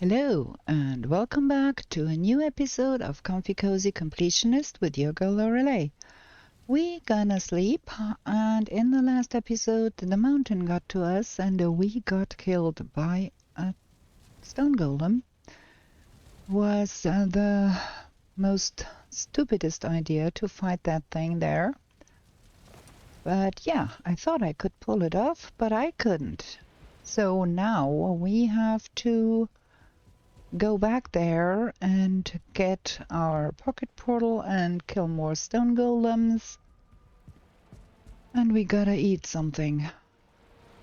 Hello, and welcome back to a new episode of Comfy Cozy Completionist with your girl Lorelei. We gonna sleep, and in the last episode, the mountain got to us, and we got killed by a stone golem. Was the most stupidest idea to fight that thing there. But yeah, I thought I could pull it off, but I couldn't. So now we have to go back there and get our pocket portal and kill more stone golems. And we gotta eat something.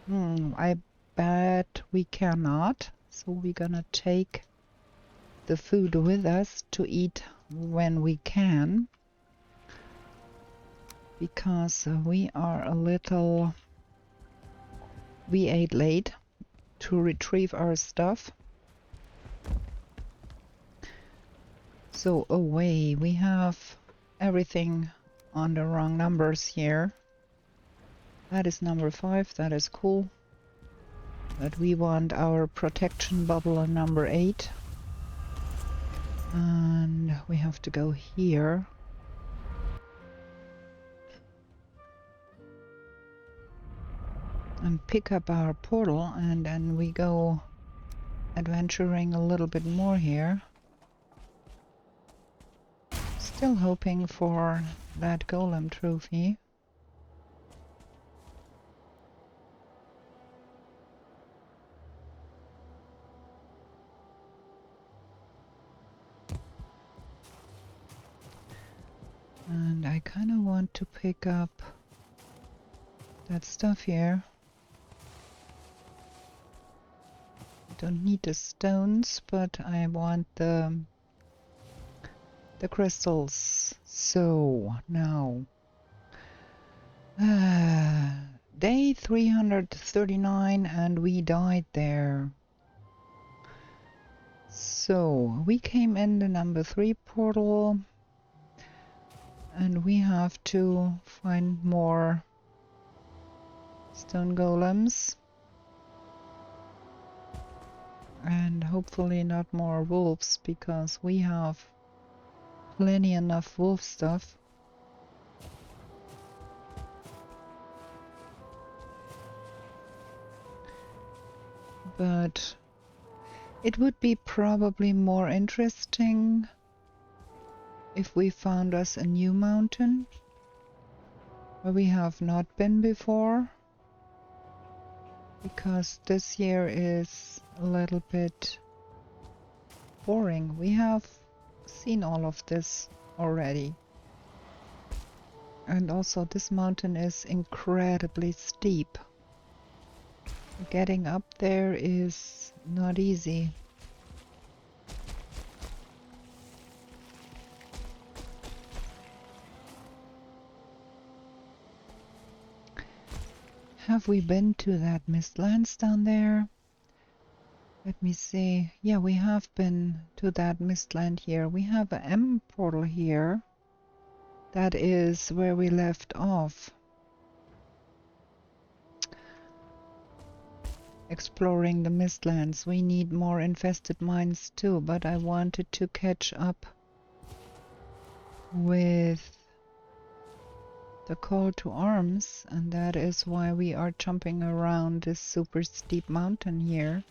I bet we cannot. So we're gonna take the food with us to eat when we can. Because we are a little... We ate late to retrieve our stuff. So away, we have everything on the wrong numbers here. That is number 5, that is cool. But we want our protection bubble on number 8. And we have to go here. And pick up our portal, and then we go adventuring a little bit more here. Still hoping for that golem trophy. And I kind of want to pick up that stuff here. I don't need the stones, but I want the crystals. So now day 339 and we died there. So we came in the number 3 portal and we have to find more stone golems and hopefully not more wolves, because we have plenty enough wolf stuff. But it would be probably more interesting if we found us a new mountain where we have not been before, because this year is a little bit boring. We have seen all of this already. And also this mountain is incredibly steep. Getting up there is not easy. Have we been to that mistlands down there? Let me see. Yeah, we have been to that mistland here. We have an M portal here. That is where we left off. Exploring the mistlands. We need more infested mines too, but I wanted to catch up with the call to arms, and that is why we are jumping around this super steep mountain here.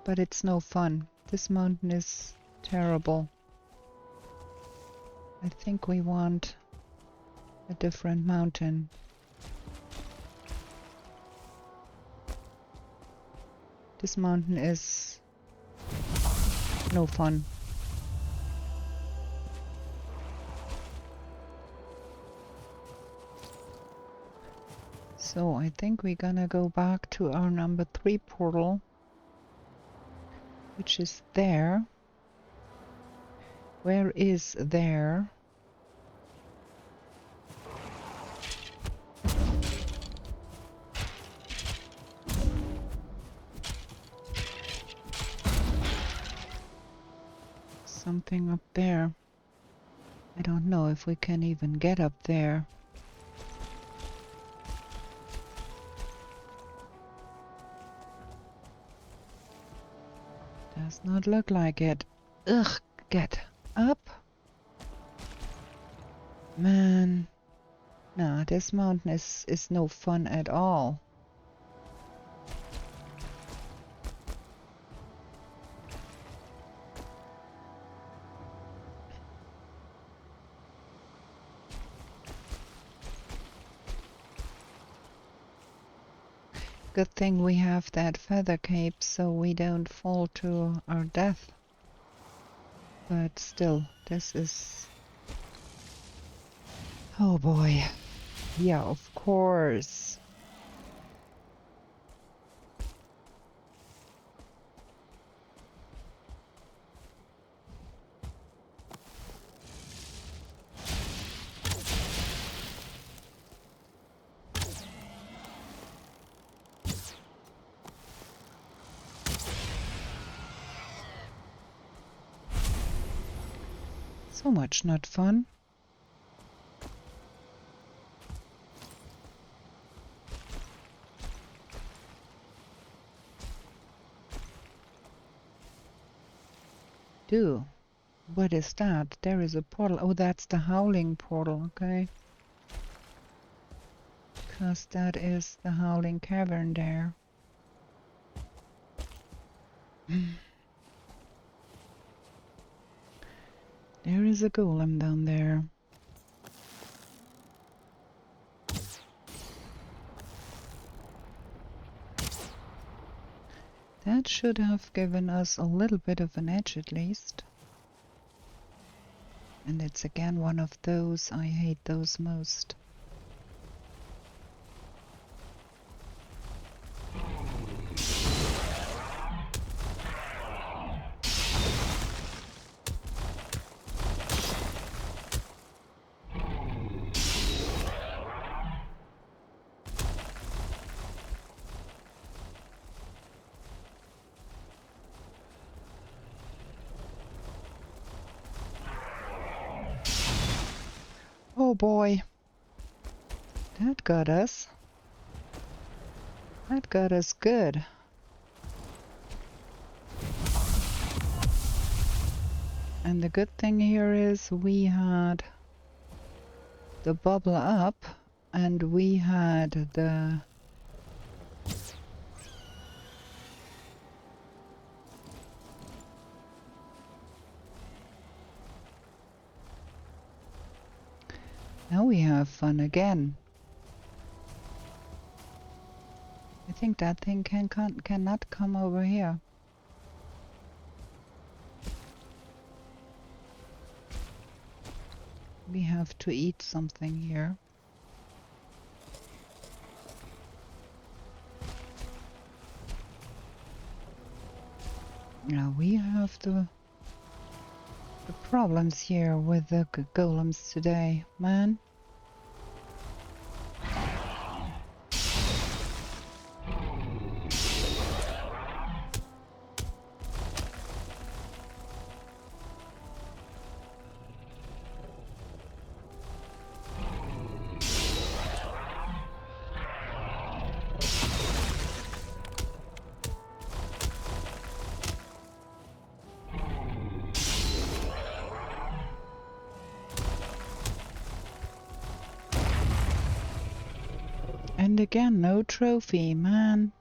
But it's no fun. This mountain is terrible. I think we want a different mountain. This mountain is no fun. So I think we're gonna go back to our number 3 portal, which is there. Where is there? Something up there. I don't know if we can even get up there. Does not look like it. Ugh, get up. Man. No, this mountain is no fun at all. Good thing we have that feather cape so we don't fall to our death. But still, this is... Oh boy. Yeah, of course. So much not fun. Do. What is that? There is a portal. Oh, that's the howling portal, okay. Because that is the howling cavern there. There is a golem down there. That should have given us a little bit of an edge at least. And it's again one of those, I hate those most. Oh boy, that got us. That got us good. And the good thing here is we had the bubble up and we had the now we have fun again. I think that thing cannot come over here. We have to eat something here. Now we have the problems here with the golems today, man. And again, no trophy, man.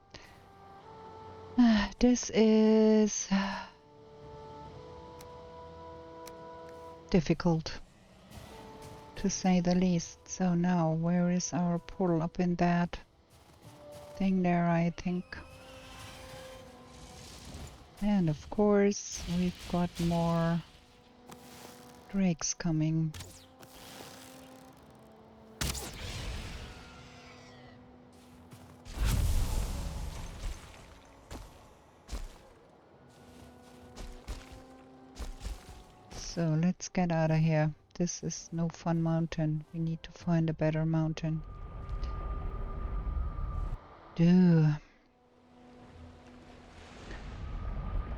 This is difficult, to say the least. So now, where is our portal? Up in that thing there, I think. And of course, we've got more drakes coming. So let's get out of here. This is no fun mountain. We need to find a better mountain. Duh.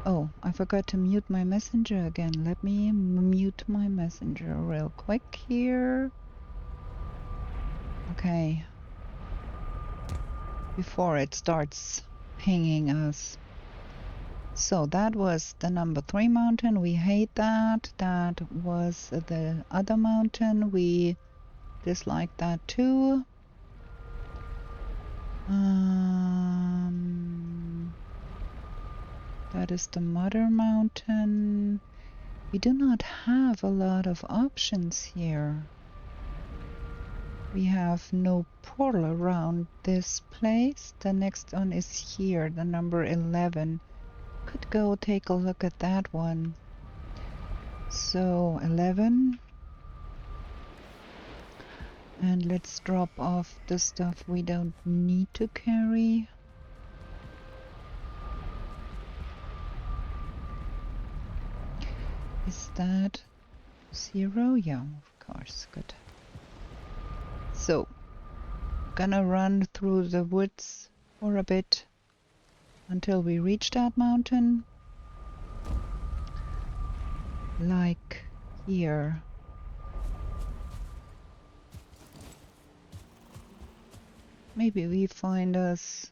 Oh, I forgot to mute my messenger again. Let me mute my messenger real quick here. Okay. Before it starts pinging us. So that was the number 3 mountain. We hate that. That was the other mountain. We dislike that too. That is the mother mountain. We do not have a lot of options here. We have no portal around this place. The next one is here, the number 11. Could go take a look at that one. So 11. And let's drop off the stuff we don't need to carry. Is that 0? Yeah, of course. Good. So, gonna run through the woods for a bit until we reach that mountain. Like here. Maybe we find us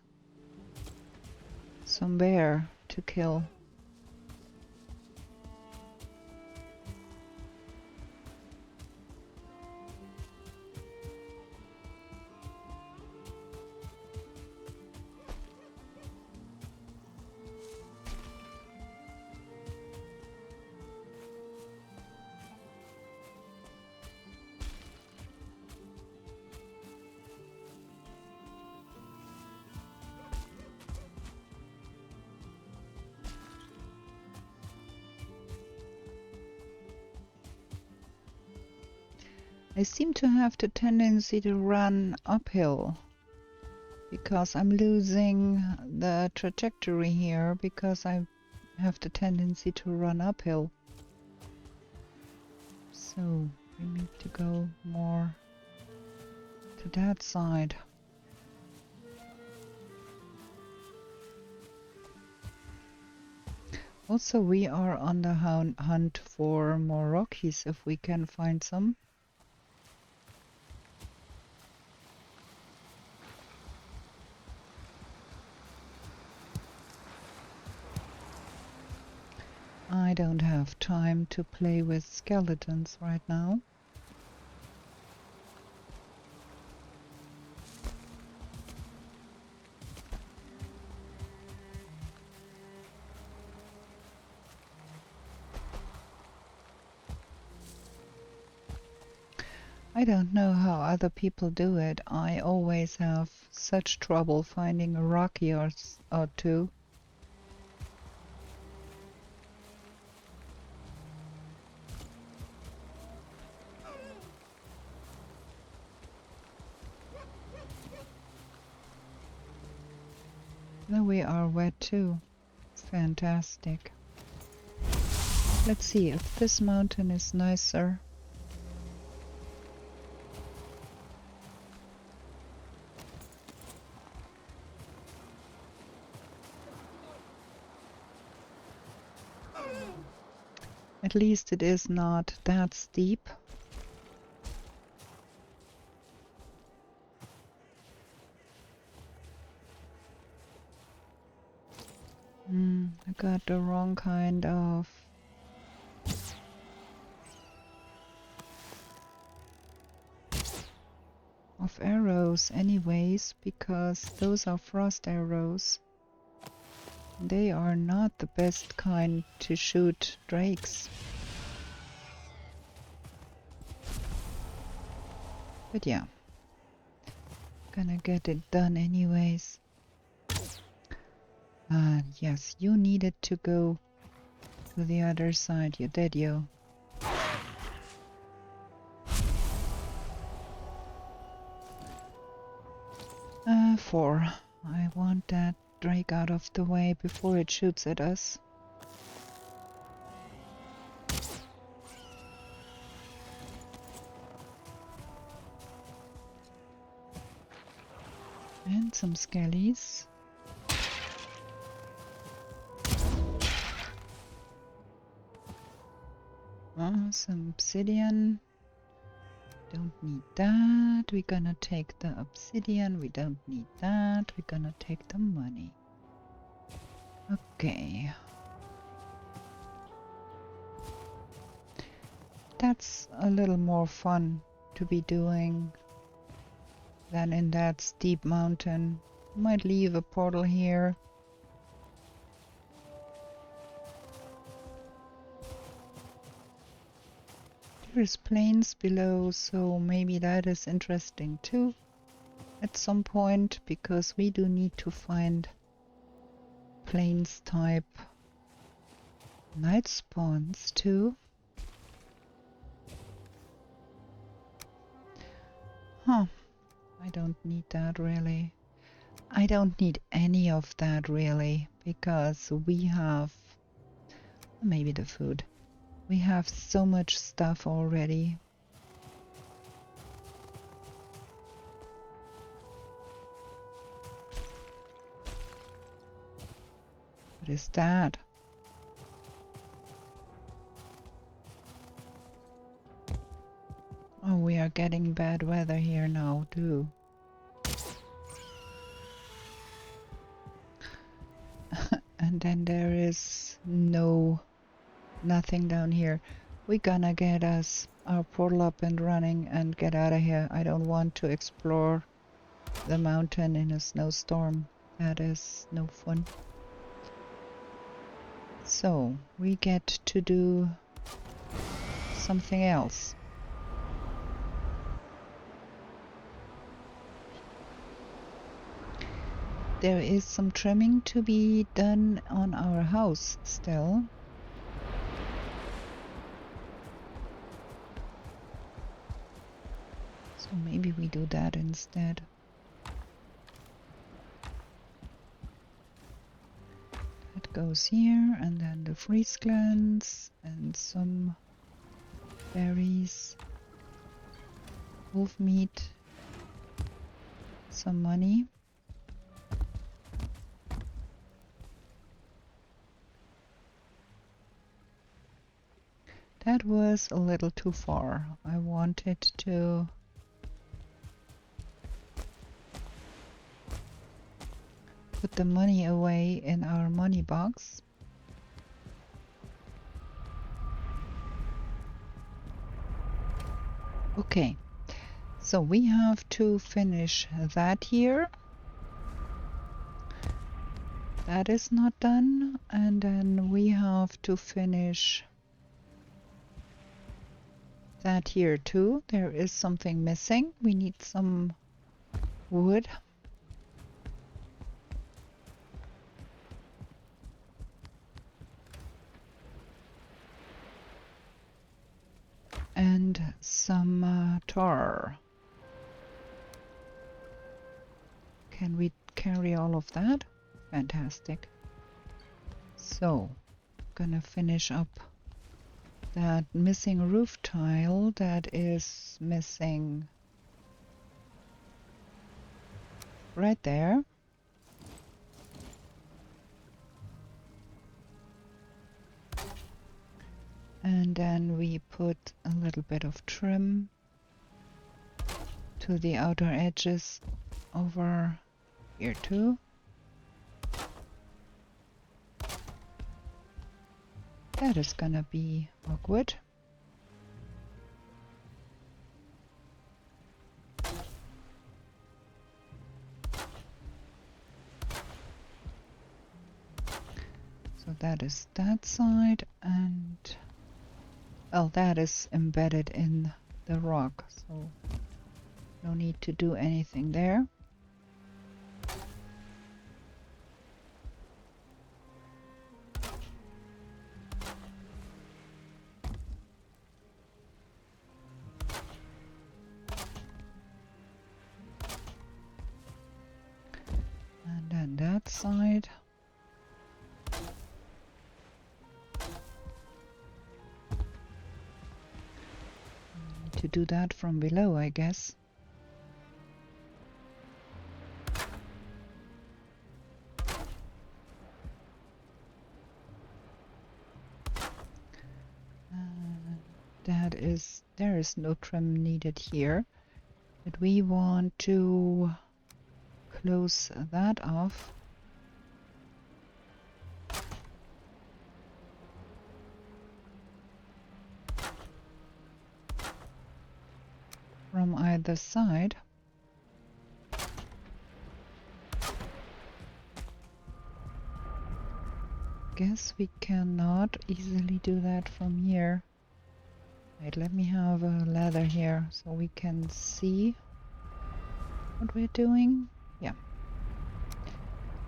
some bear to kill. I seem to have the tendency to run uphill because I'm losing the trajectory here because I have the tendency to run uphill. So we need to go more to that side. Also, we are on the hunt for more Rockies if we can find some. I don't have time to play with skeletons right now. I don't know how other people do it. I always have such trouble finding a Rocky or two. Now we are wet too. Fantastic. Let's see if this mountain is nicer. At least it is not that steep. I got the wrong kind of arrows anyways, because those are frost arrows. They are not the best kind to shoot drakes. But yeah, gonna get it done anyways. Yes, you needed to go to the other side, you did, you. 4. I want that drake out of the way before it shoots at us. And some skellies. Some obsidian. Don't need that. We're gonna take the obsidian. We don't need that. We're gonna take the money. Okay. that's a little more fun to be doing than in that steep mountain. Might leave a portal here. There's plains below, so maybe that is interesting too at some point, because we do need to find plains type night spawns too. Huh, I don't need that really. I don't need any of that really, because we have maybe the food. We have so much stuff already. What is that? Oh, we are getting bad weather here now too. And then there is nothing down here. We're gonna get us our portal up and running and get out of here. I don't want to explore the mountain in a snowstorm. That is no fun. So we get to do something else. There is some trimming to be done on our house still. So maybe we do that instead. That goes here, and then the freeze glands and some berries, wolf meat, some money. That was a little too far. I wanted to put the money away in our money box. Okay, so we have to finish that here. That is not done, and then we have to finish that here too. There is something missing. We need some wood. And some tar. Can we carry all of that? Fantastic. So, gonna finish up that missing roof tile that is missing right there. And then we put a little bit of trim to the outer edges over here too. That is gonna be awkward. So that is that side, and well, that is embedded in the rock, so no need to do anything there. And then that side. To do that from below, I guess. There is no trim needed here, but we want to close that off. from either side. Guess we cannot easily do that from here. Wait, let me have a ladder here so we can see what we're doing. Yeah.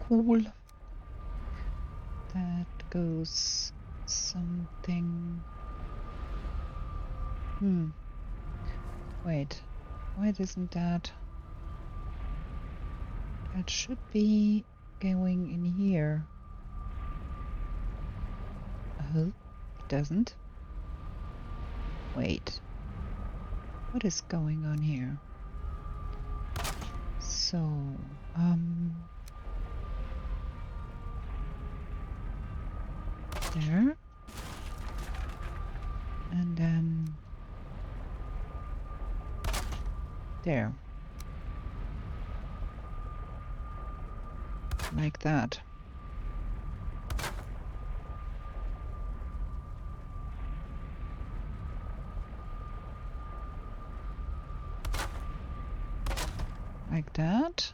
Cool. That goes something... Wait, why isn't that... That should be going in here. Oh, it doesn't. Wait. What is going on here? So, there. And then there. Like that. Like that.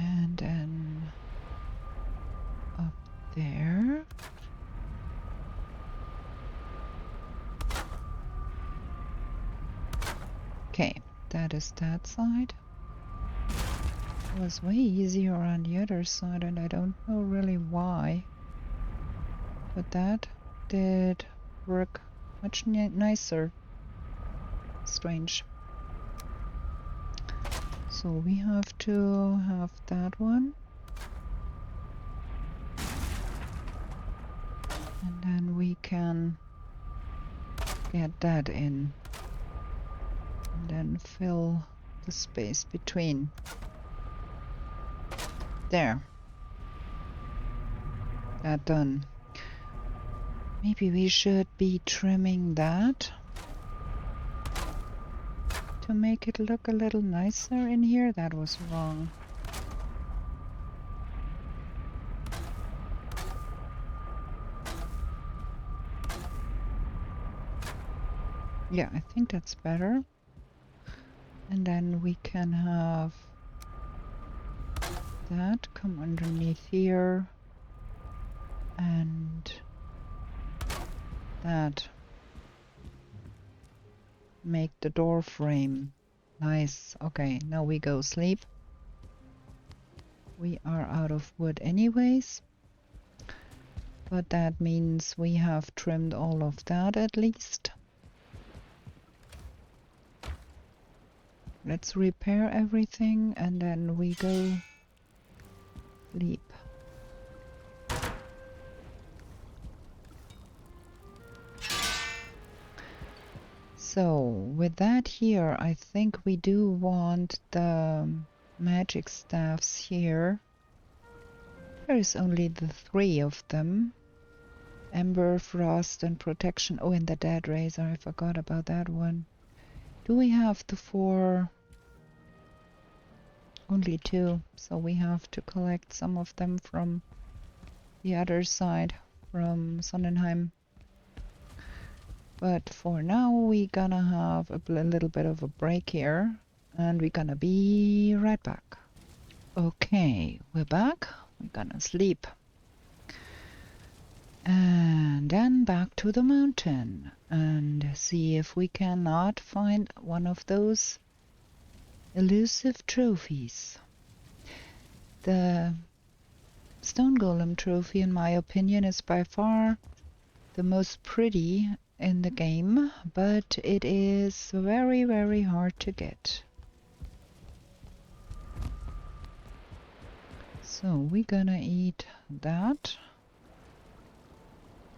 And then up there. Okay, that is that side. It was way easier on the other side, and I don't know really why. But that did work much nicer. Strange. So we have to have that one. And then we can get that in. And then fill the space between. There. That done. Maybe we should be trimming that to make it look a little nicer in here. That was wrong. Yeah, I think that's better. And then we can have that come underneath here and that make the door frame. Nice. Okay, now we go sleep. We are out of wood anyways, but that means we have trimmed all of that at least. Let's repair everything and then we go sleep. So with that here, I think we do want the magic staffs here. There is only the 3 of them. Ember, Frost and Protection. Oh, and the Dead Razor, I forgot about that one. Do we have the 4? Only 2, so we have to collect some of them from the other side, from Sonnenheim. But for now, we're gonna have a little bit of a break here, and we're gonna be right back. Okay, we're back. We're gonna sleep. And then back to the mountain and see if we cannot find one of those elusive trophies. The stone golem trophy, in my opinion, is by far the most pretty in the game, but it is very, very hard to get. So we're gonna eat that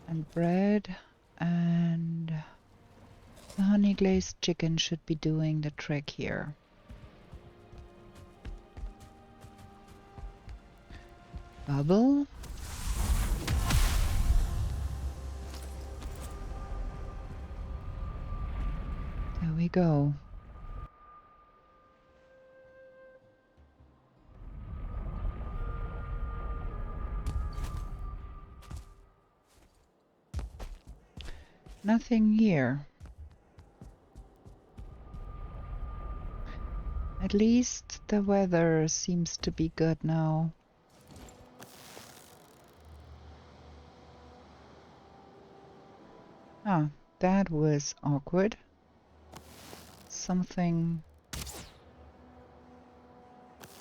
and bread, and the honey glazed chicken should be doing the trick here. Bubble. go? Nothing here. At least the weather seems to be good now. Ah, that was awkward. Something...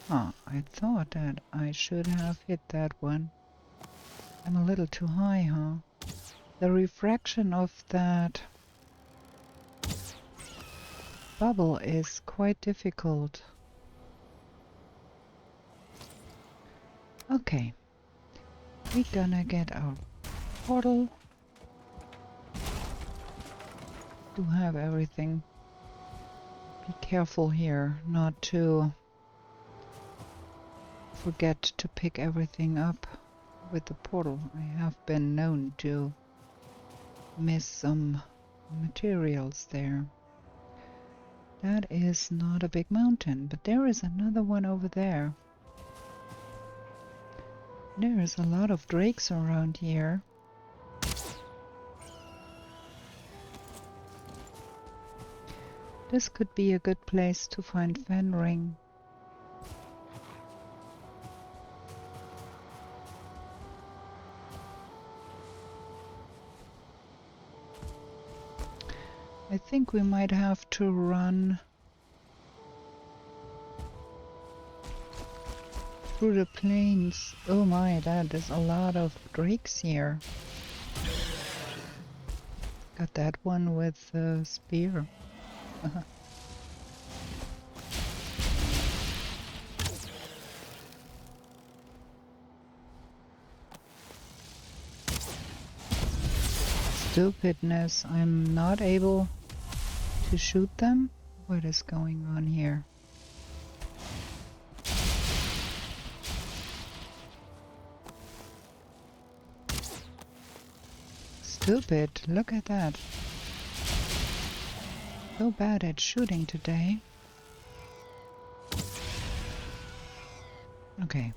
Ah, I thought that I should have hit that one. I'm a little too high, huh? The refraction of that bubble is quite difficult. Okay, we're gonna get our portal. Do have everything. Be careful here not to forget to pick everything up with the portal. I have been known to miss some materials there. That is not a big mountain, but there is another one over there. There is a lot of drakes around here. This could be a good place to find Fenring. I think we might have to run through the plains. Oh my, that is a lot of drakes here. Got that one with a spear. Stupidness, I'm not able to shoot them? What is going on here? Stupid, look at that. So bad at shooting today. Okay.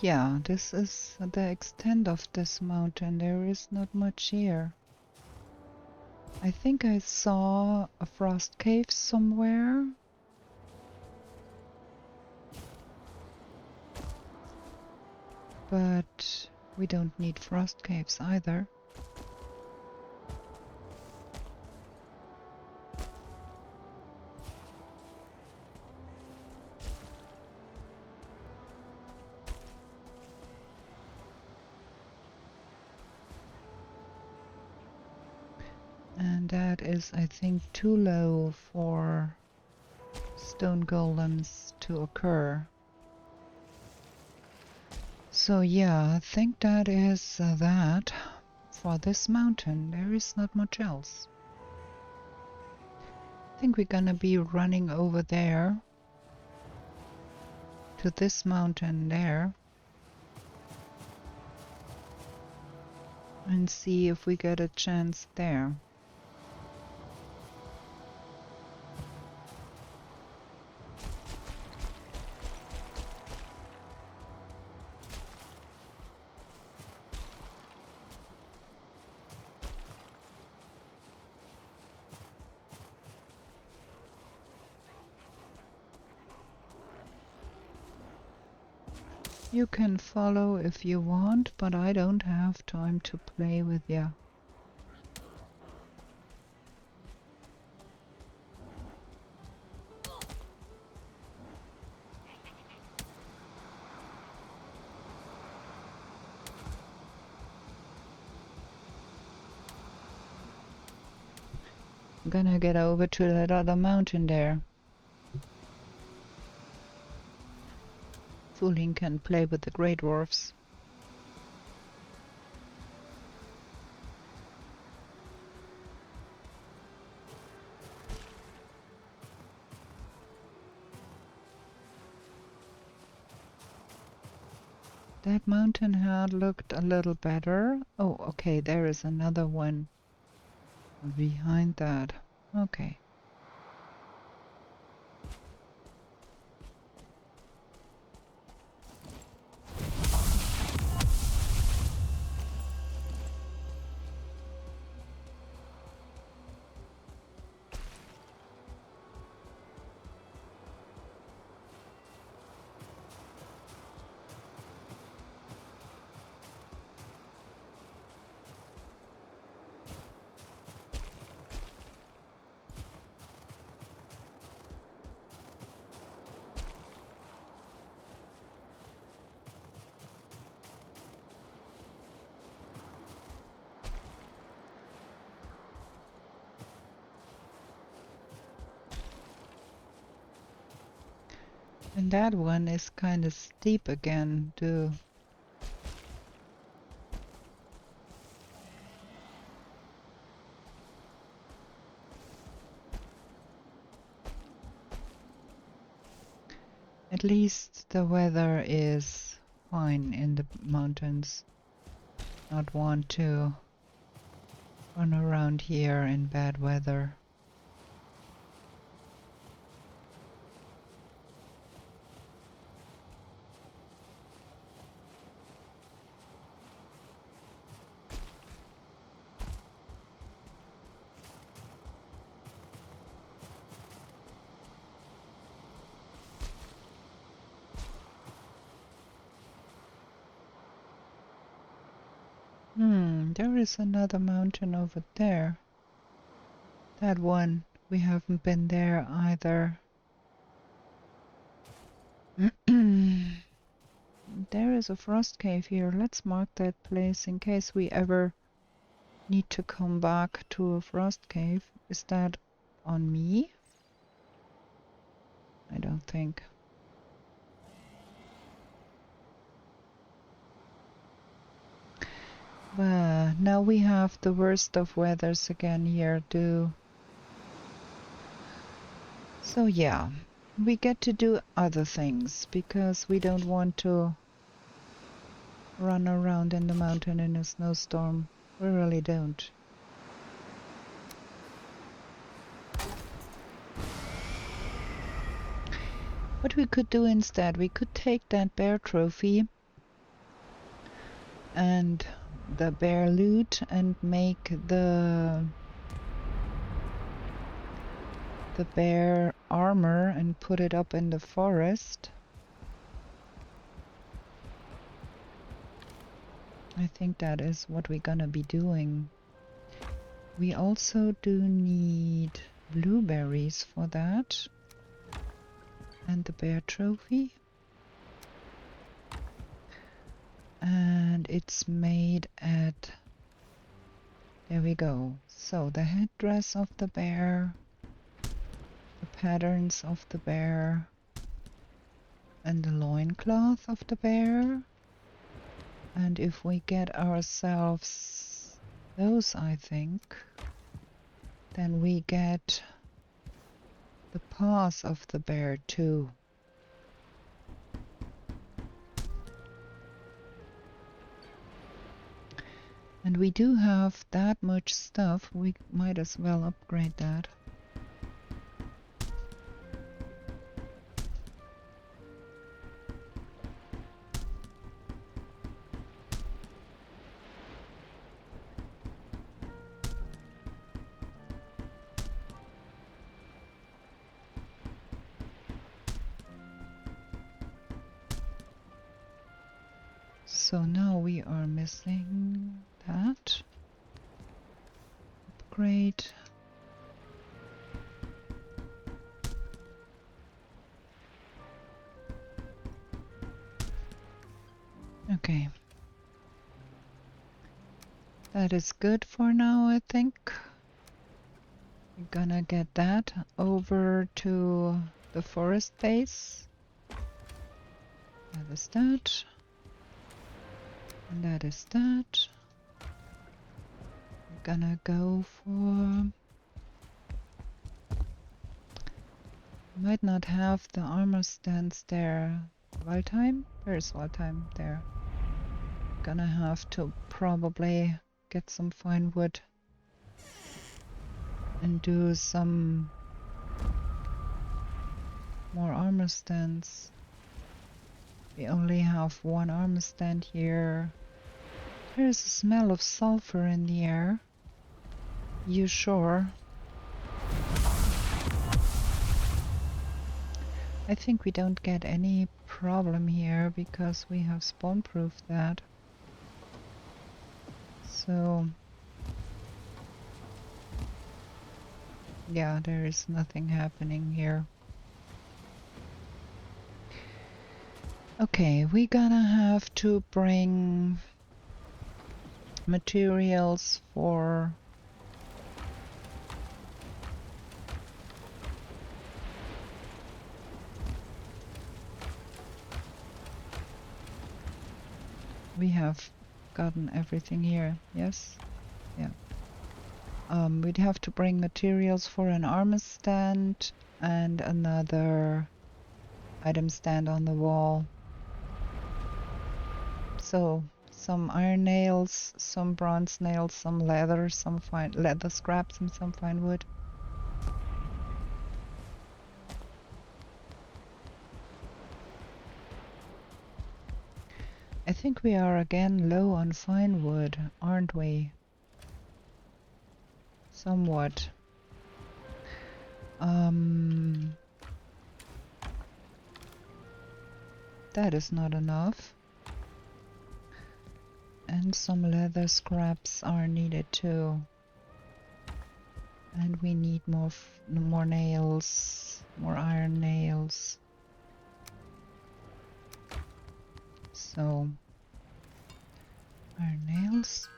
Yeah, this is the extent of this mountain. There is not much here. I think I saw a frost cave somewhere. But we don't need frost caves either. And that is, I think, too low for stone golems to occur. So yeah, I think that is that for this mountain. There is not much else. I think we're gonna be running over there to this mountain there and see if we get a chance there. You can follow if you want, but I don't have time to play with you. I'm gonna get over to that other mountain there. Fooling can play with the Grey Dwarfs. That mountain had looked a little better. Oh, okay, there is another one behind that. Okay. And that one is kind of steep again, too. At least the weather is fine in the mountains. Not want to run around here in bad weather. There is another mountain over there. That one, we haven't been there either. There is a frost cave here. Let's mark that place in case we ever need to come back to a frost cave. Is that on me? I don't think. But now we have the worst of weathers again here too. So yeah, we get to do other things because we don't want to run around in the mountain in a snowstorm. We really don't. What we could do instead, we could take that bear trophy and the bear loot and make the bear armor and put it up in the forest. I think that is what we're gonna be doing. We also do need blueberries for that. And the bear trophy. And it's made at... There we go. So the headdress of the bear, the patterns of the bear, and the loincloth of the bear. And if we get ourselves those, I think, then we get the paws of the bear too. And we do have that much stuff, we might as well upgrade that. So now we are missing that. Upgrade. Okay. That is good for now, I think. We're gonna get that over to the forest base. That is that. And that is that. We're gonna go for... Might not have the armor stands there. Valheim? Where's Valheim? There. Gonna have to probably get some fine wood and do some more armor stands. We only have one armor stand here. There's a smell of sulfur in the air. You sure? I think we don't get any problem here because we have spawn-proofed that. So yeah, there is nothing happening here. Okay, we're gonna have to bring materials for we have gotten everything here, yes? Yeah. We'd have to bring materials for an armor stand and another item stand on the wall. So, some iron nails, some bronze nails, some leather, some fine leather scraps, and some fine wood. I think we are again low on fine wood, aren't we? Somewhat. That is not enough. And some leather scraps are needed too. And we need more nails, more iron nails. So, iron nails.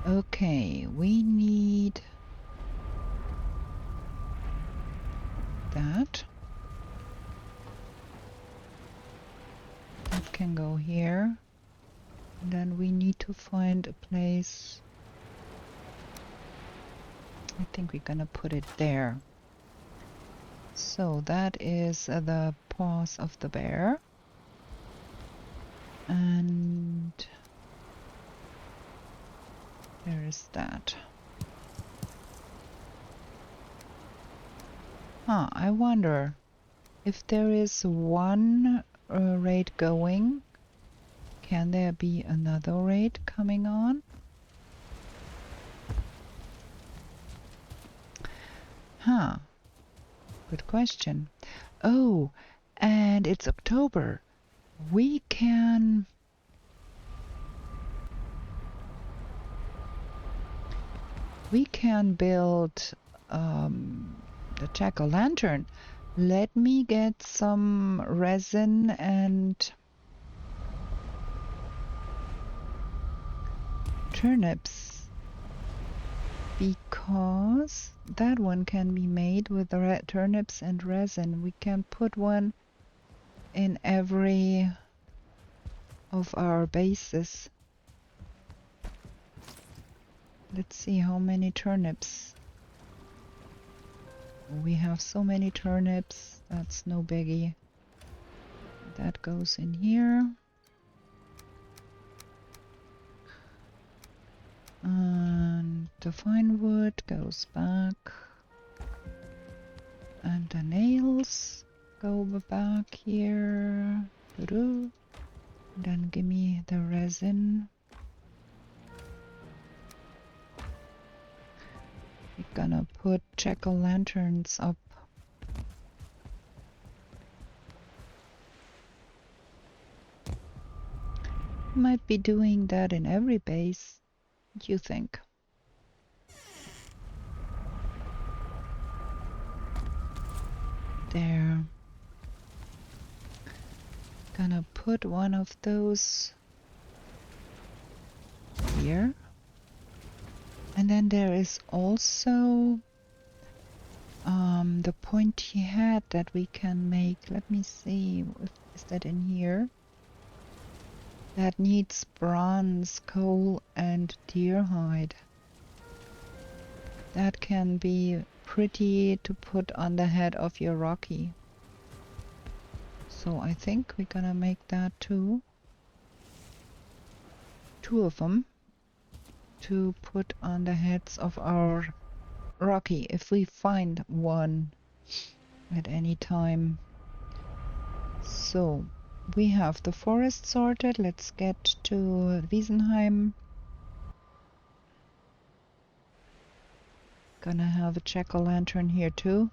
Okay, we need that. That can go here. And then we need to find a place. I think we're gonna put it there. So that is the paws of the bear. And there is that. Huh, I wonder if there is one raid going, can there be another raid coming on? Huh, good question. Oh, and it's October. We can build the jack-o'-lantern. Let me get some resin and turnips, because that one can be made with the turnips and resin. We can put one in every of our bases. Let's see how many turnips. We have so many turnips, that's no biggie. That goes in here. And the fine wood goes back. And the nails go back here. Then give me the resin. We're gonna put jack-o'-lanterns up. Might be doing that in every base. What do you think? There. Gonna put one of those here. And then there is also The pointy head that we can make. Let me see. Is that in here? That needs bronze, coal, and deer hide. That can be pretty to put on the head of your Rocky. So I think we're gonna make that too. 2 of them to put on the heads of our Rocky if we find one at any time. So we have the forest sorted. Let's get to Wiesenheim. Gonna have a jack-o'-lantern here too.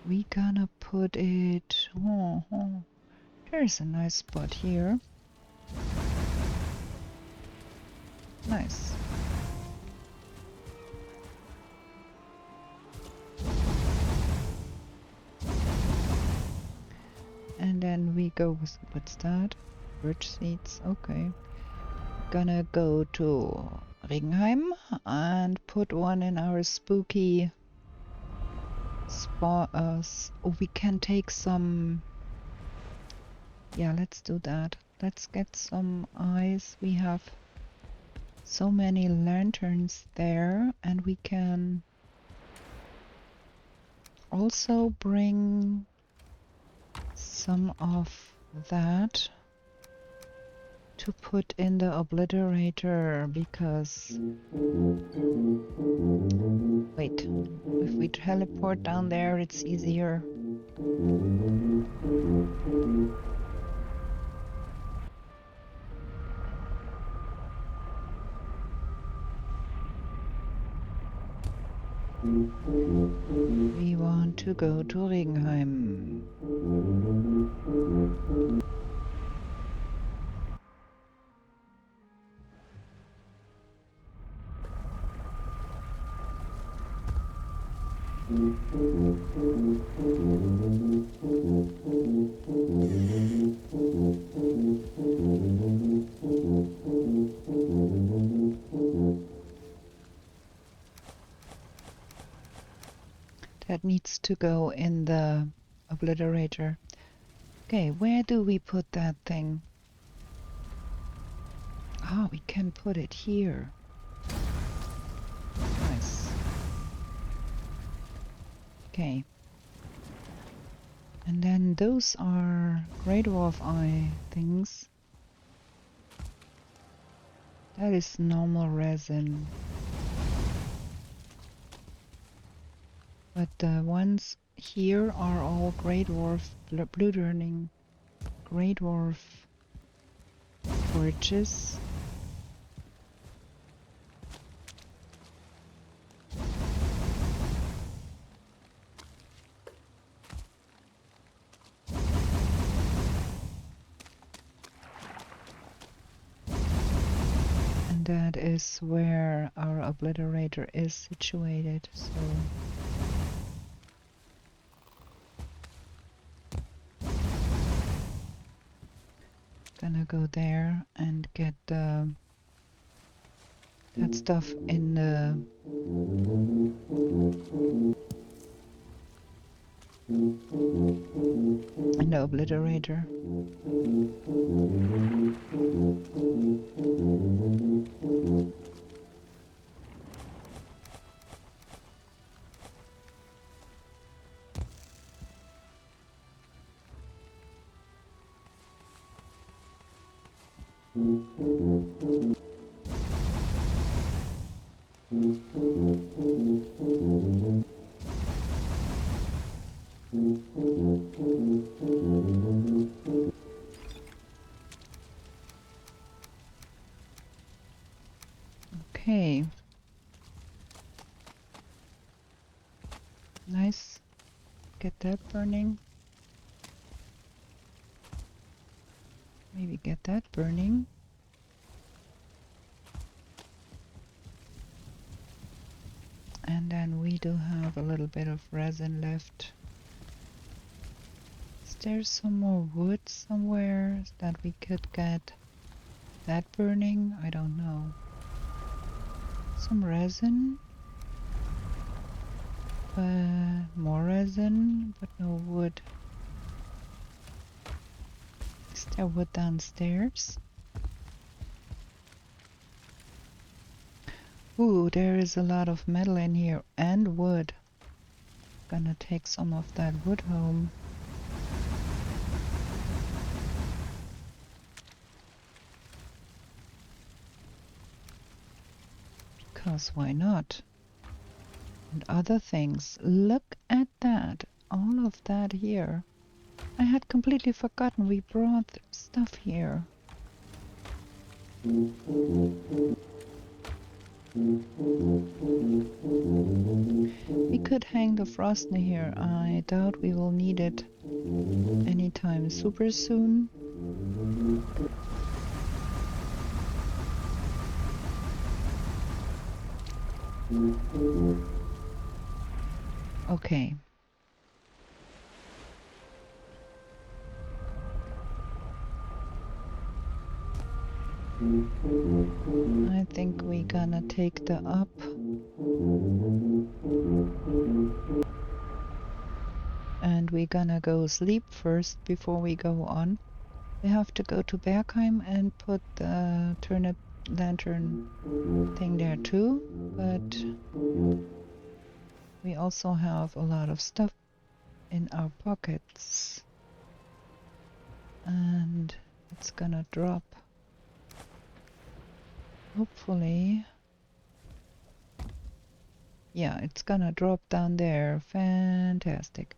We gonna put it... there's a nice spot here. Nice. And then we go with... what's that? Birch seeds, okay. Gonna go to Ringheim and put one in our spooky spot. Oh, we can take some... yeah, let's do that. Let's get some eyes. We have so many lanterns there, and we can also bring some of that to put in the obliterator, because wait, if we teleport down there it's easier. We want to go to Ringheim. That needs to go in the obliterator. Okay, where do we put that thing? Ah, we can put it here. Nice. Okay. And then those are Great Dwarf Eye things. That is normal resin. But the ones here are all Grey Dwarf blue turning Grey Dwarf torches. And that is where our obliterator is situated, so gonna go there and get that stuff in the obliterator. Okay. Nice. Get that burning. Maybe get that burning. And then we do have a little bit of resin left. Is there some more wood somewhere that we could get that burning? I don't know. Some resin. More resin, but no wood. Is there wood downstairs? Ooh, there is a lot of metal in here and wood. Gonna take some of that wood home. Because why not? And other things. Look at that. All of that here. I had completely forgotten we brought stuff here. We could hang the frost here. I doubt we will need it anytime super soon. Okay. I think we're gonna take the up. And we're gonna go sleep first before we go on. We have to go to Bergheim and put the turnip lantern thing there too, but we also have a lot of stuff in our pockets. And it's gonna drop. Hopefully. Yeah, it's gonna drop down there. Fantastic.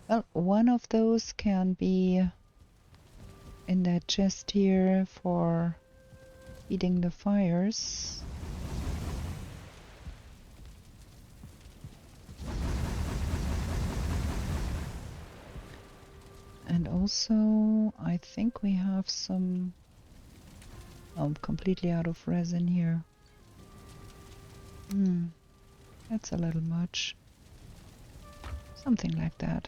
Well, one of those can be in that chest here for feeding the fires. And also, I think we have some... I'm completely out of resin here. That's a little much. Something like that.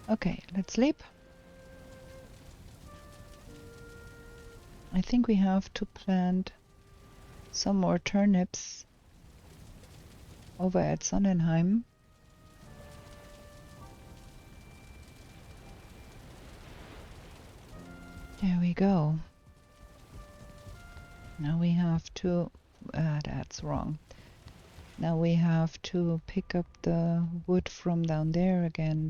Okay, let's sleep. I think we have to plant some more turnips over at Sonnenheim. There we go. Now we have to... that's wrong. Now we have to pick up the wood from down there again.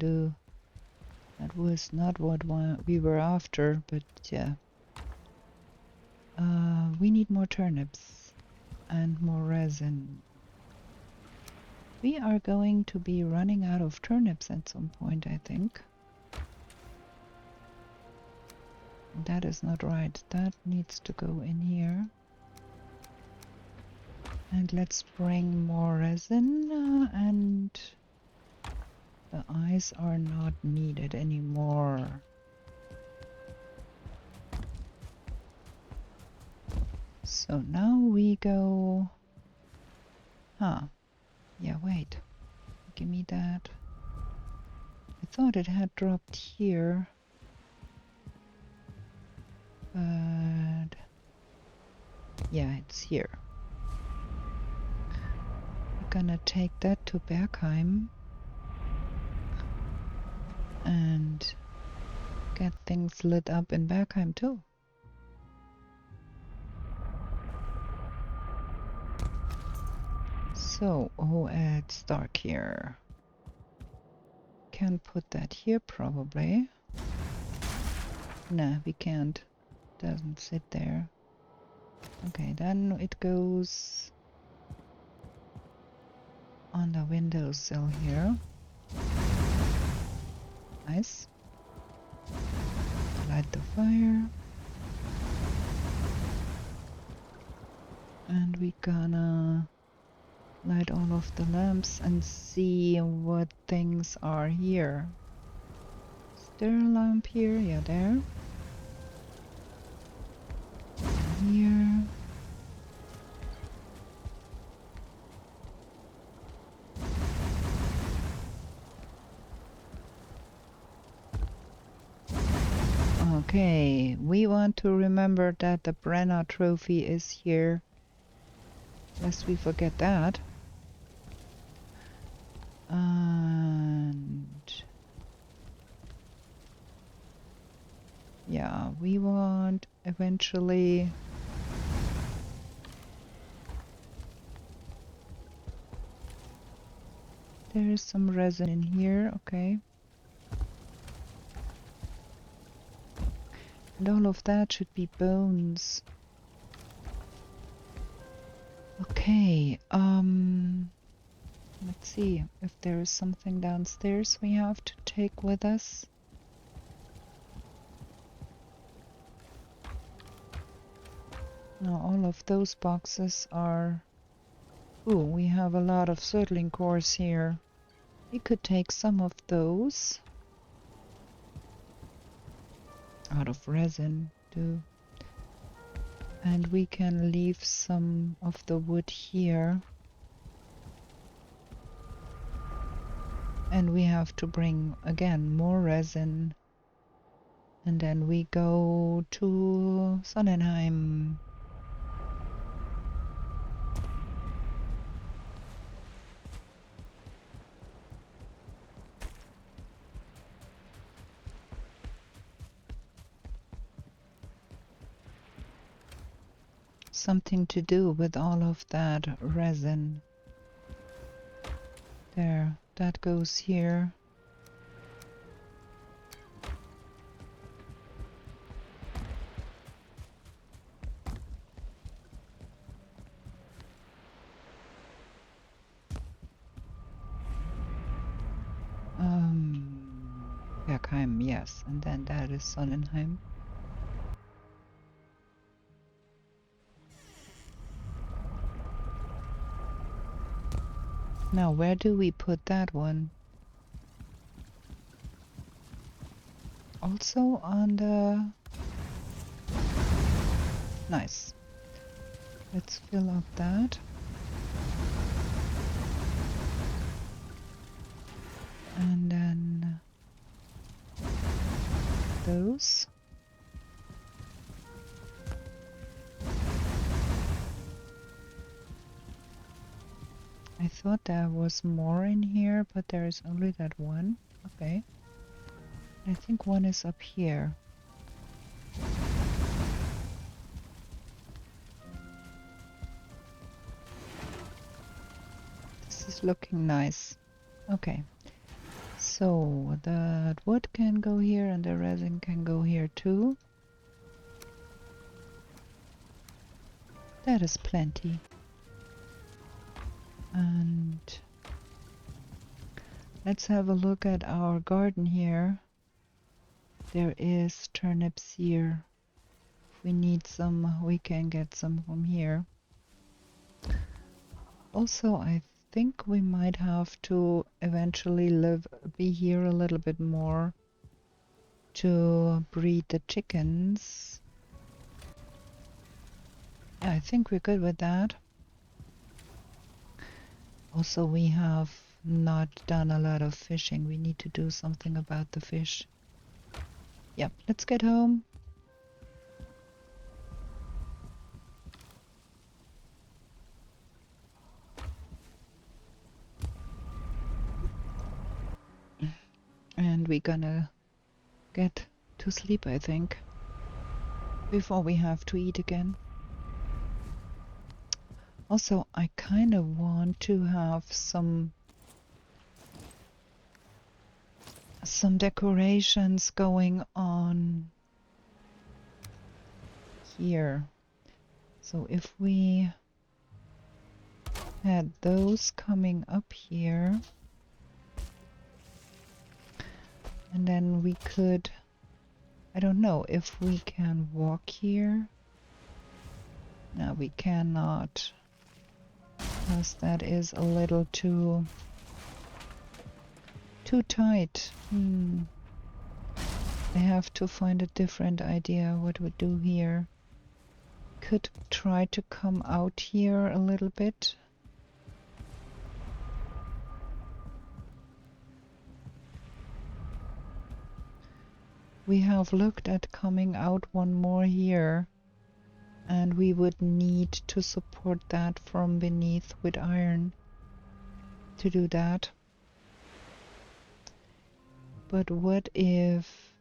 That was not what we were after, but yeah. We need more turnips and more resin. We are going to be running out of turnips at some point, I think. That is not right. That needs to go in here. And let's bring more resin, and the eyes are not needed anymore. So now we go... Huh. Yeah, wait. Give me that. I thought it had dropped here. But... yeah, it's here. Gonna take that to Bergheim and get things lit up in Bergheim too. So, oh, it's dark here. Can put that here probably. Nah, we can't. Doesn't sit there. Okay, then it goes on the windowsill here. Nice. Light the fire. And we gonna light all of the lamps and see what things are here. Is there a lamp here? Yeah, there. Here. Okay, we want to remember that the Brenner trophy is here, lest we forget that. And yeah, we want eventually there is some resin in here, okay. And all of that should be bones. Okay, let's see if there is something downstairs we have to take with us. Now all of those boxes are... Ooh, we have a lot of circling cores here. We could take some of those out of resin too. And we can leave some of the wood here. And we have to bring again more resin. And then we go to Sonnenheim. Something to do with all of that resin. There, that goes here. Bergheim, yes, and then that is Sonnenheim. Now, where do we put that one? Also on the... Nice. Let's fill up that. And then those. I thought there was more in here, but there is only that one. Okay. I think one is up here. This is looking nice. Okay. So the wood can go here and the resin can go here too. That is plenty. And let's have a look at our garden here. There is turnips here. If we need some, we can get some from here. Also, I think we might have to eventually be here a little bit more to breed the chickens. Yeah, I think we're good with that. Also, we have not done a lot of fishing. We need to do something about the fish. Yep, let's get home. And we're gonna get to sleep, I think, before we have to eat again. Also, I kind of want to have some decorations going on here. So if we had those coming up here, and then we could, I don't know if we can walk here. No, we cannot, because that is a little too tight. I have to find a different idea what we do here. Could try to come out here a little bit. We have looked at coming out one more here, and we would need to support that from beneath with iron to do that. But what if...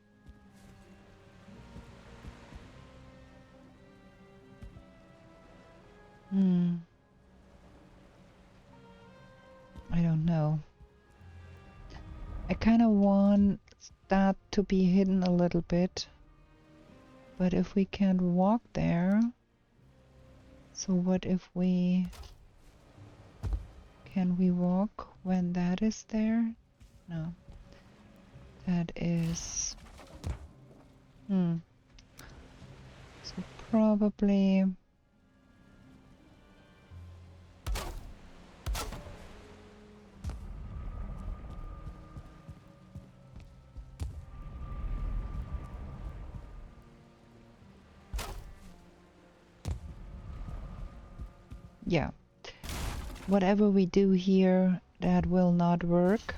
I don't know. I kind of want that to be hidden a little bit. But if we can't walk there... So what if we... Can we walk when that is there? No. That is... So probably... Yeah. Whatever we do here, that will not work.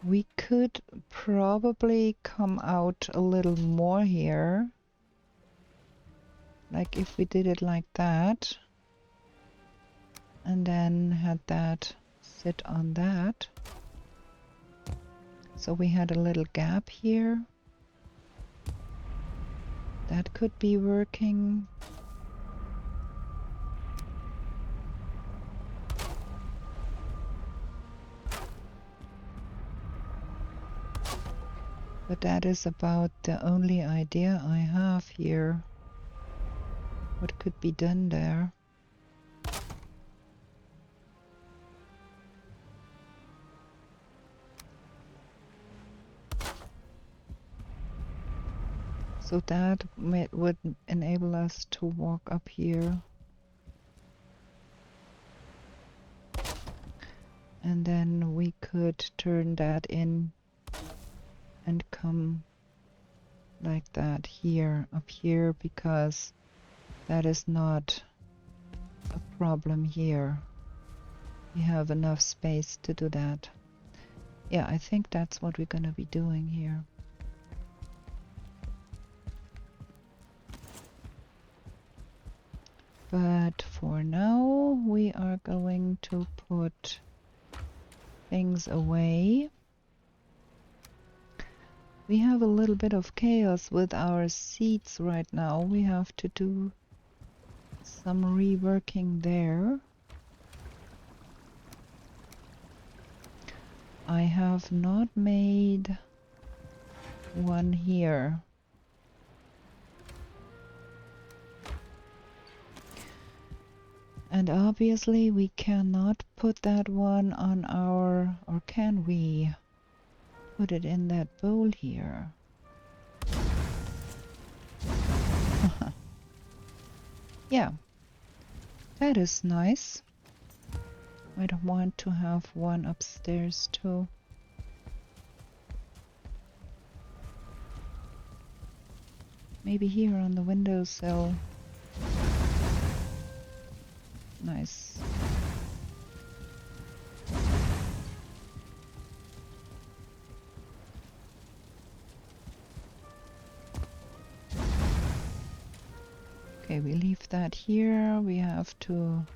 We could probably come out a little more here. Like if we did it like that. And then had that sit on that. So we had a little gap here. That could be working. But that is about the only idea I have here. What could be done there? So that would enable us to walk up here. And then we could turn that in and come like that here, up here, because that is not a problem here. We have enough space to do that. Yeah, I think that's what we're gonna be doing here. But for now, we are going to put things away. We have a little bit of chaos with our seeds right now. We have to do some reworking there. I have not made one here. And obviously we cannot put that one on our... or can we? Put it in that bowl here. Yeah, that is nice. I don't want to have one upstairs too. Maybe here on the windowsill. Nice. Okay, we leave that here. We have to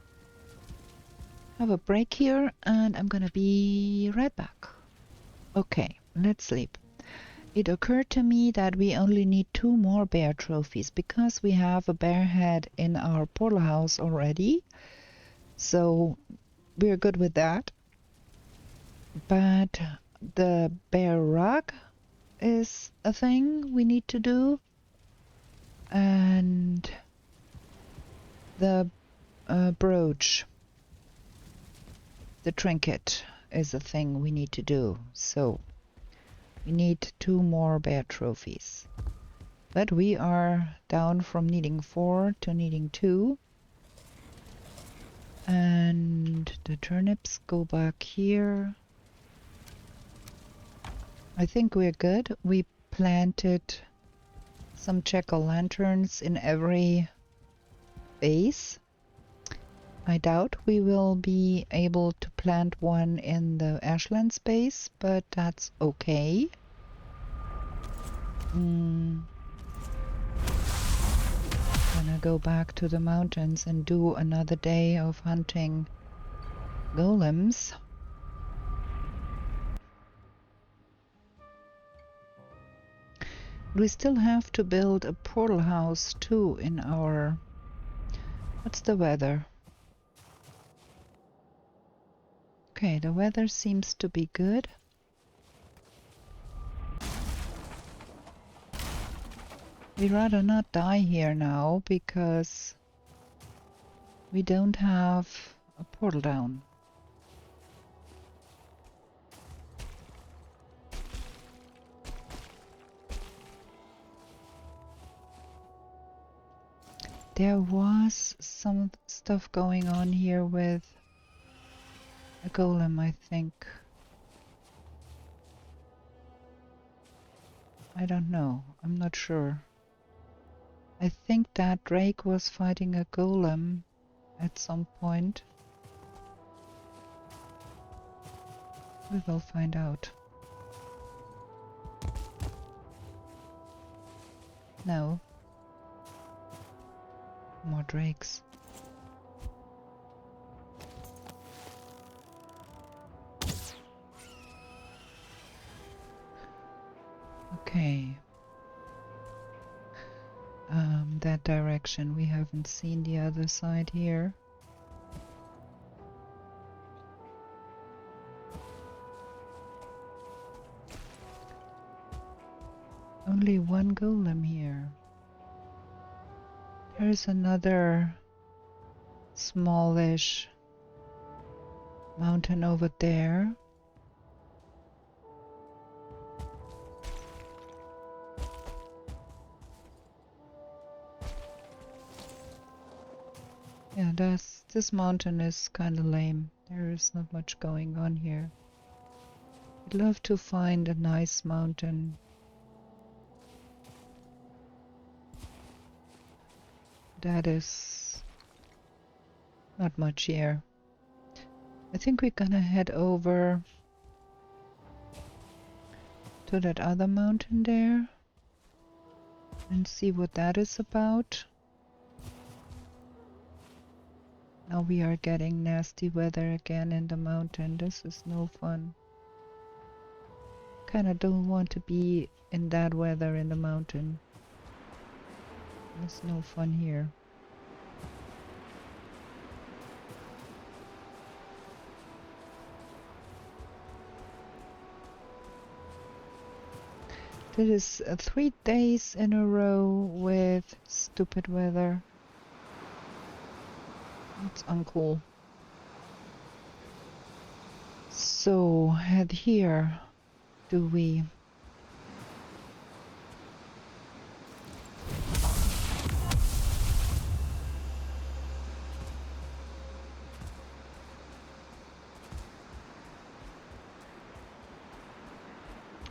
have a break here, and I'm gonna be right back. Okay, let's sleep. It occurred to me that we only need 2 more bear trophies because we have a bear head in our portal house already. So we're good with that. But the bear rug is a thing we need to do. And the brooch, the trinket, is a thing we need to do. So we need 2 more bear trophies. But we are down from needing 4 to needing 2. And the turnips go back here. I think we're good. We planted some jack-o'-lanterns in every base. I doubt we will be able to plant one in the Ashland space, but that's okay. Gonna go back to the mountains and do another day of hunting golems. We still have to build a portal house too in our... What's the weather? Okay, the weather seems to be good. We'd rather not die here now because we don't have a portal down. There was some stuff going on here with a golem, I think. I don't know. I'm not sure. I think that Drake was fighting a golem at some point. We will find out. No. More drakes. Okay. That direction. We haven't seen the other side here. Only one golem here. There's another smallish mountain over there. Yeah, this mountain is kind of lame. There is not much going on here. I'd love to find a nice mountain. That is not much here. I think we're gonna head over to that other mountain there and see what that is about. Now we are getting nasty weather again in the mountain. This is no fun. Kinda don't want to be in that weather in the mountain. There's no fun here. This is 3 days in a row with stupid weather. It's uncool. So head here, do we?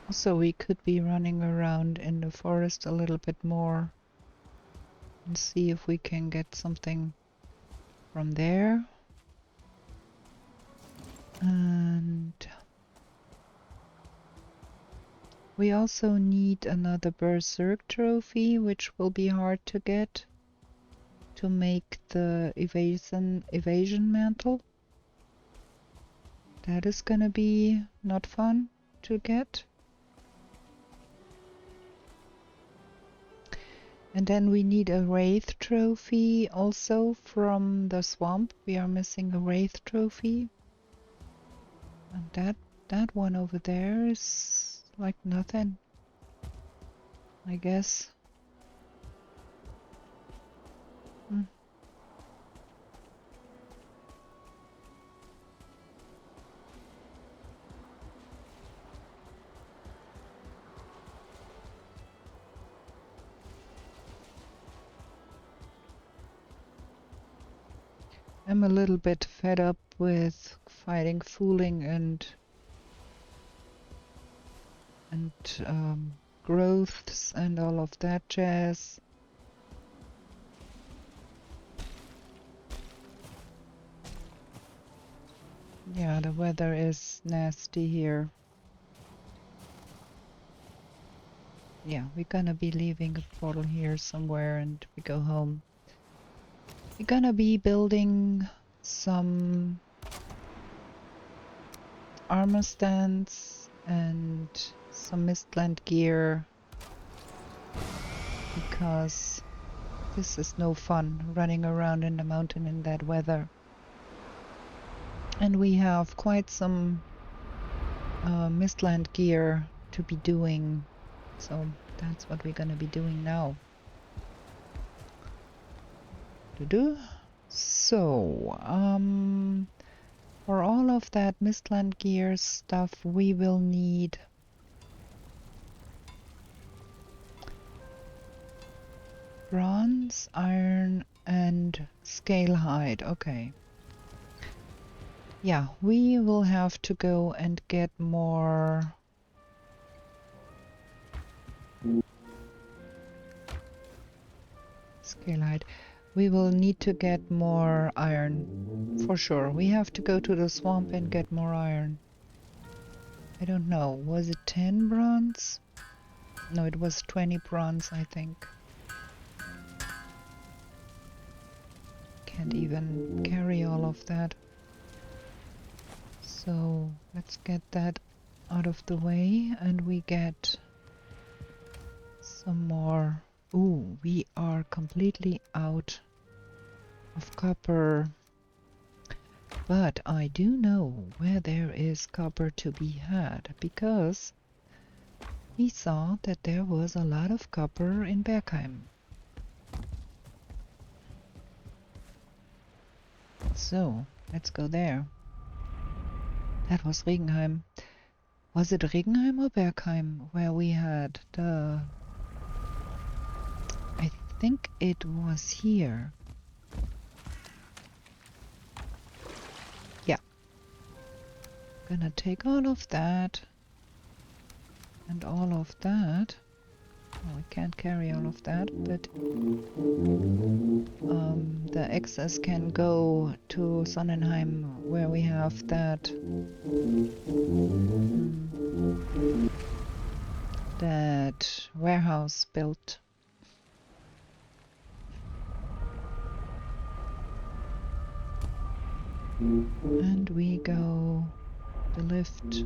So we could be running around in the forest a little bit more and see if we can get something from there. And we also need another berserk trophy, which will be hard to get, to make the evasion mantle. That is gonna be not fun to get. And then we need a wraith trophy also from the swamp. We are missing a wraith trophy. And that one over there is like nothing, I guess. I'm a little bit fed up with fighting fooling and growths and all of that jazz. Yeah, the weather is nasty here. Yeah, we're gonna be leaving a portal here somewhere and we go home. We're gonna be building some armor stands and some mistland gear because this is no fun running around in the mountain in that weather. And we have quite some mistland gear to be doing, so that's what we're gonna be doing now. So, for all of that mistland gear stuff, we will need bronze, iron, and scale hide. Okay. Yeah, we will have to go and get more scale hide. We will need to get more iron, for sure. We have to go to the swamp and get more iron. I don't know, was it 10 bronze? No, it was 20 bronze, I think. Can't even carry all of that. So let's get that out of the way and we get some more. Ooh, we are completely out of copper. But I do know where there is copper to be had because we saw that there was a lot of copper in Valheim. So let's go there. That was Regenheim. Was it Regenheim or Bergheim where we had the... I think it was here. Yeah. Gonna take all of that and all of that. Well, we can't carry all of that, but the excess can go to Sonnenheim where we have that that warehouse built. And we go the lift.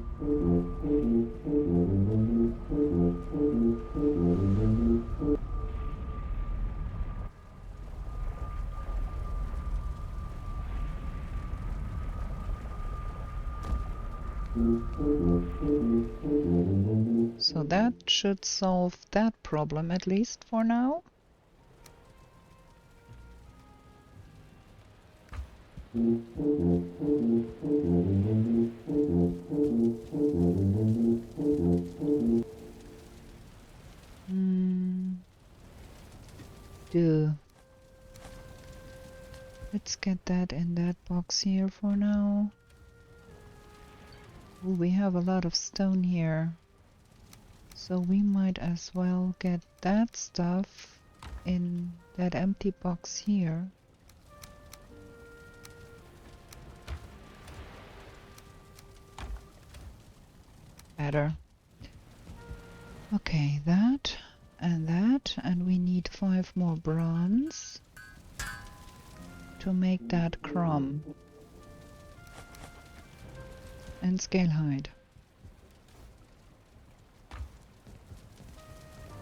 So that should solve that problem, at least for now. Let's get that in that box here for now. Ooh, we have a lot of stone here, so we might as well get that stuff in that empty box here. Better. Okay, that, and we need 5 more bronze to make that chrome and scale hide.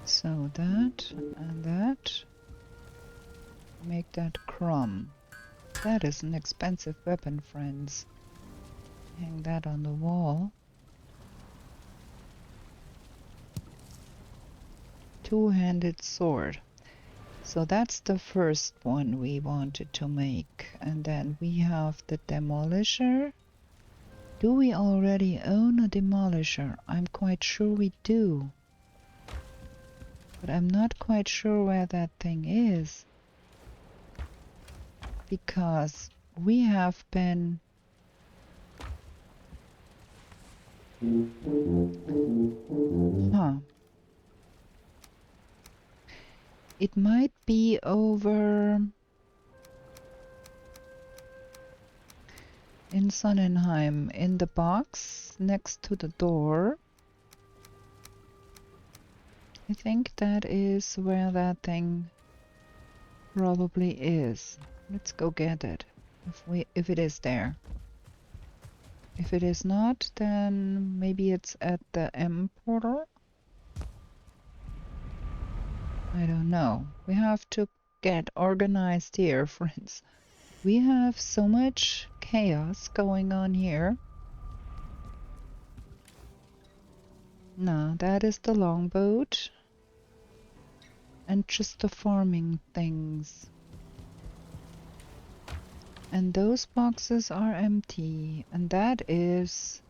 So that and that make that chrome. That is an expensive weapon, friends. Hang that on the wall. Two-handed sword. So that's the first one we wanted to make. And then we have the demolisher. Do we already own a demolisher? I'm quite sure we do. But I'm not quite sure where that thing is. Because we have been... Huh. It might be over in Sonnenheim, in the box next to the door. I think that is where that thing probably is. Let's go get it. If it is there. If it is not, then maybe it's at the M portal. I don't know. We have to get organized here, friends. We have so much chaos going on here. No, that is the longboat. And just the farming things. And those boxes are empty. And that is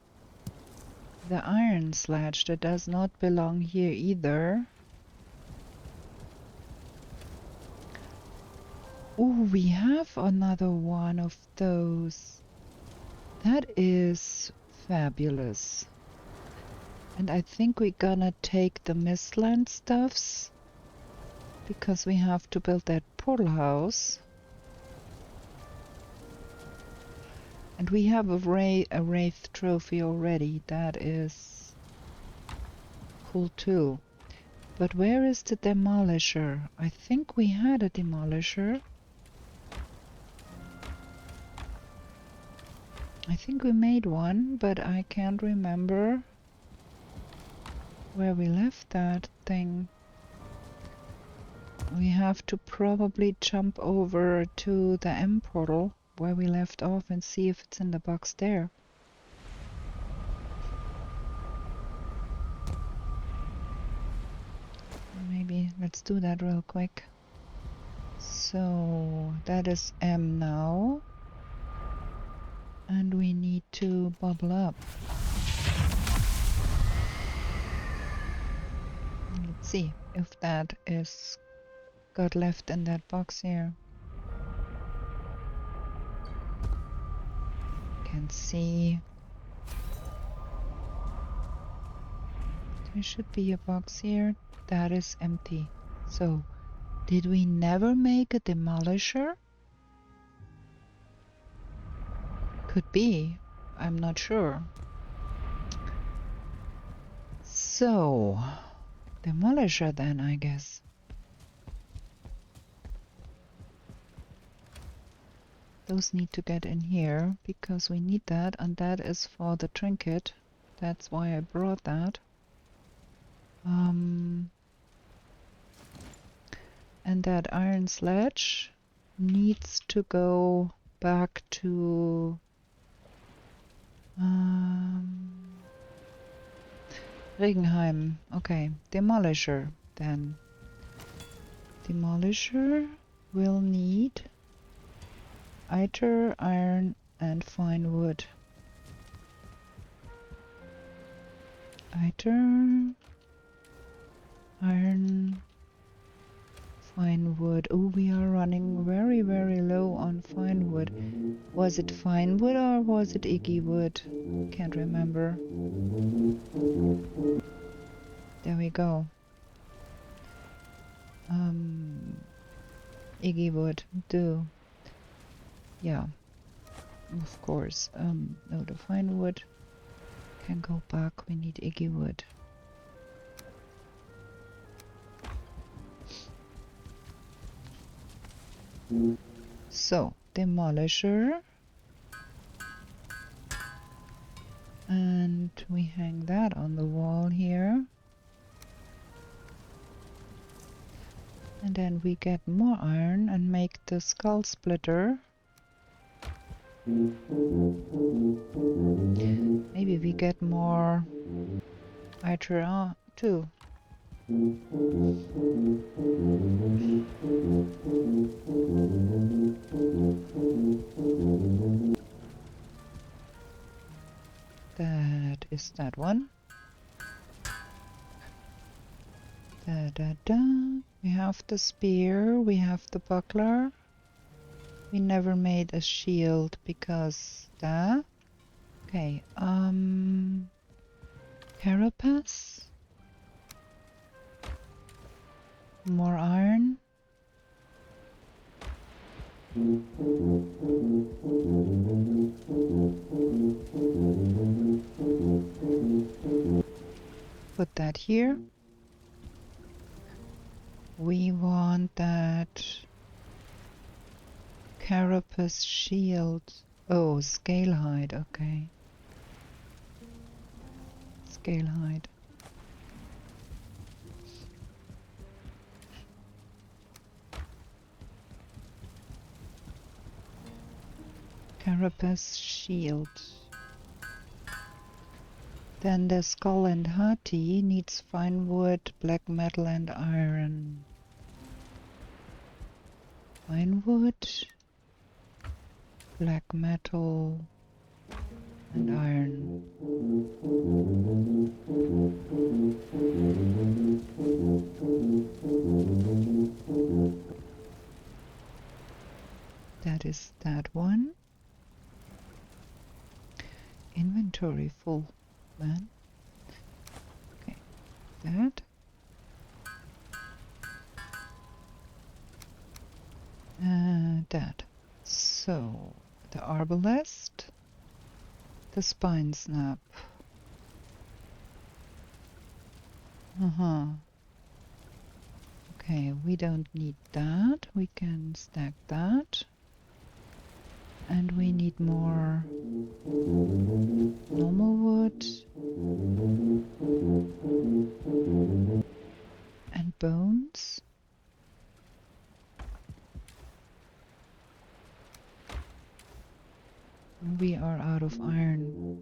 the iron sledge that does not belong here either. Oh, we have another one of those. That is fabulous. And I think we're gonna take the mistland stuffs because we have to build that portal house. And we have a wraith trophy already. That is cool too. But where is the demolisher? I think we had a demolisher. I think we made one, but I can't remember where we left that thing. We have to probably jump over to the M portal where we left off and see if it's in the box there. Maybe let's do that real quick. So that is M now. And we need to bubble up. Let's see if that is got left in that box here. Can see there should be a box here. That is empty. So did we never make a demolisher? Could be. I'm not sure. So demolisher then, I guess. Those need to get in here because we need that, and that is for the trinket. That's why I brought that. And that iron sledge needs to go back to Regenheim. Okay, demolisher then. Demolisher will need iter, iron, and fine wood. Iter, iron, fine wood. Oh, we are running very, very low on fine wood. Was it fine wood or was it Iggy wood? Can't remember. There we go. Iggy wood, do. Yeah, of course. No, the fine wood can go back. We need Iggy wood. So, demolisher. And we hang that on the wall here. And then we get more iron and make the skull splitter. Maybe we get more iter too. That is that one. Da da da. We have the spear, we have the buckler. We never made a shield because that. Okay, carapace. More iron. Put that here. We want that carapace shield. Oh, scale height, okay. Scale height. Carapace shield. Then the skull and hati needs fine wood, black metal and iron. Fine wood, black metal and iron. That is that one. Inventory full, man. Okay, that. That. So, the arbalest, the spine snap. Okay, we don't need that. We can stack that. And we need more normal wood and bones. We are out of iron.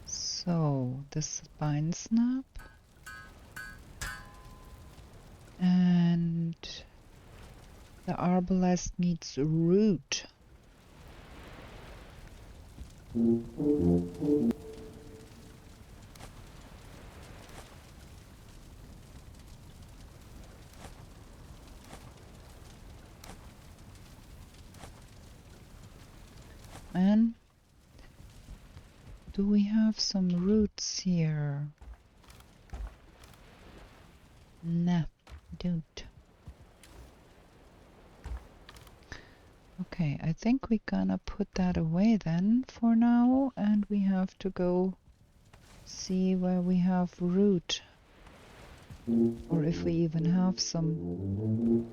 So, the spine snap. And the arbalest needs root. And do we have some roots here? Nah, don't. Okay, I think we're gonna put that away then for now, and we have to go see where we have root, or if we even have some.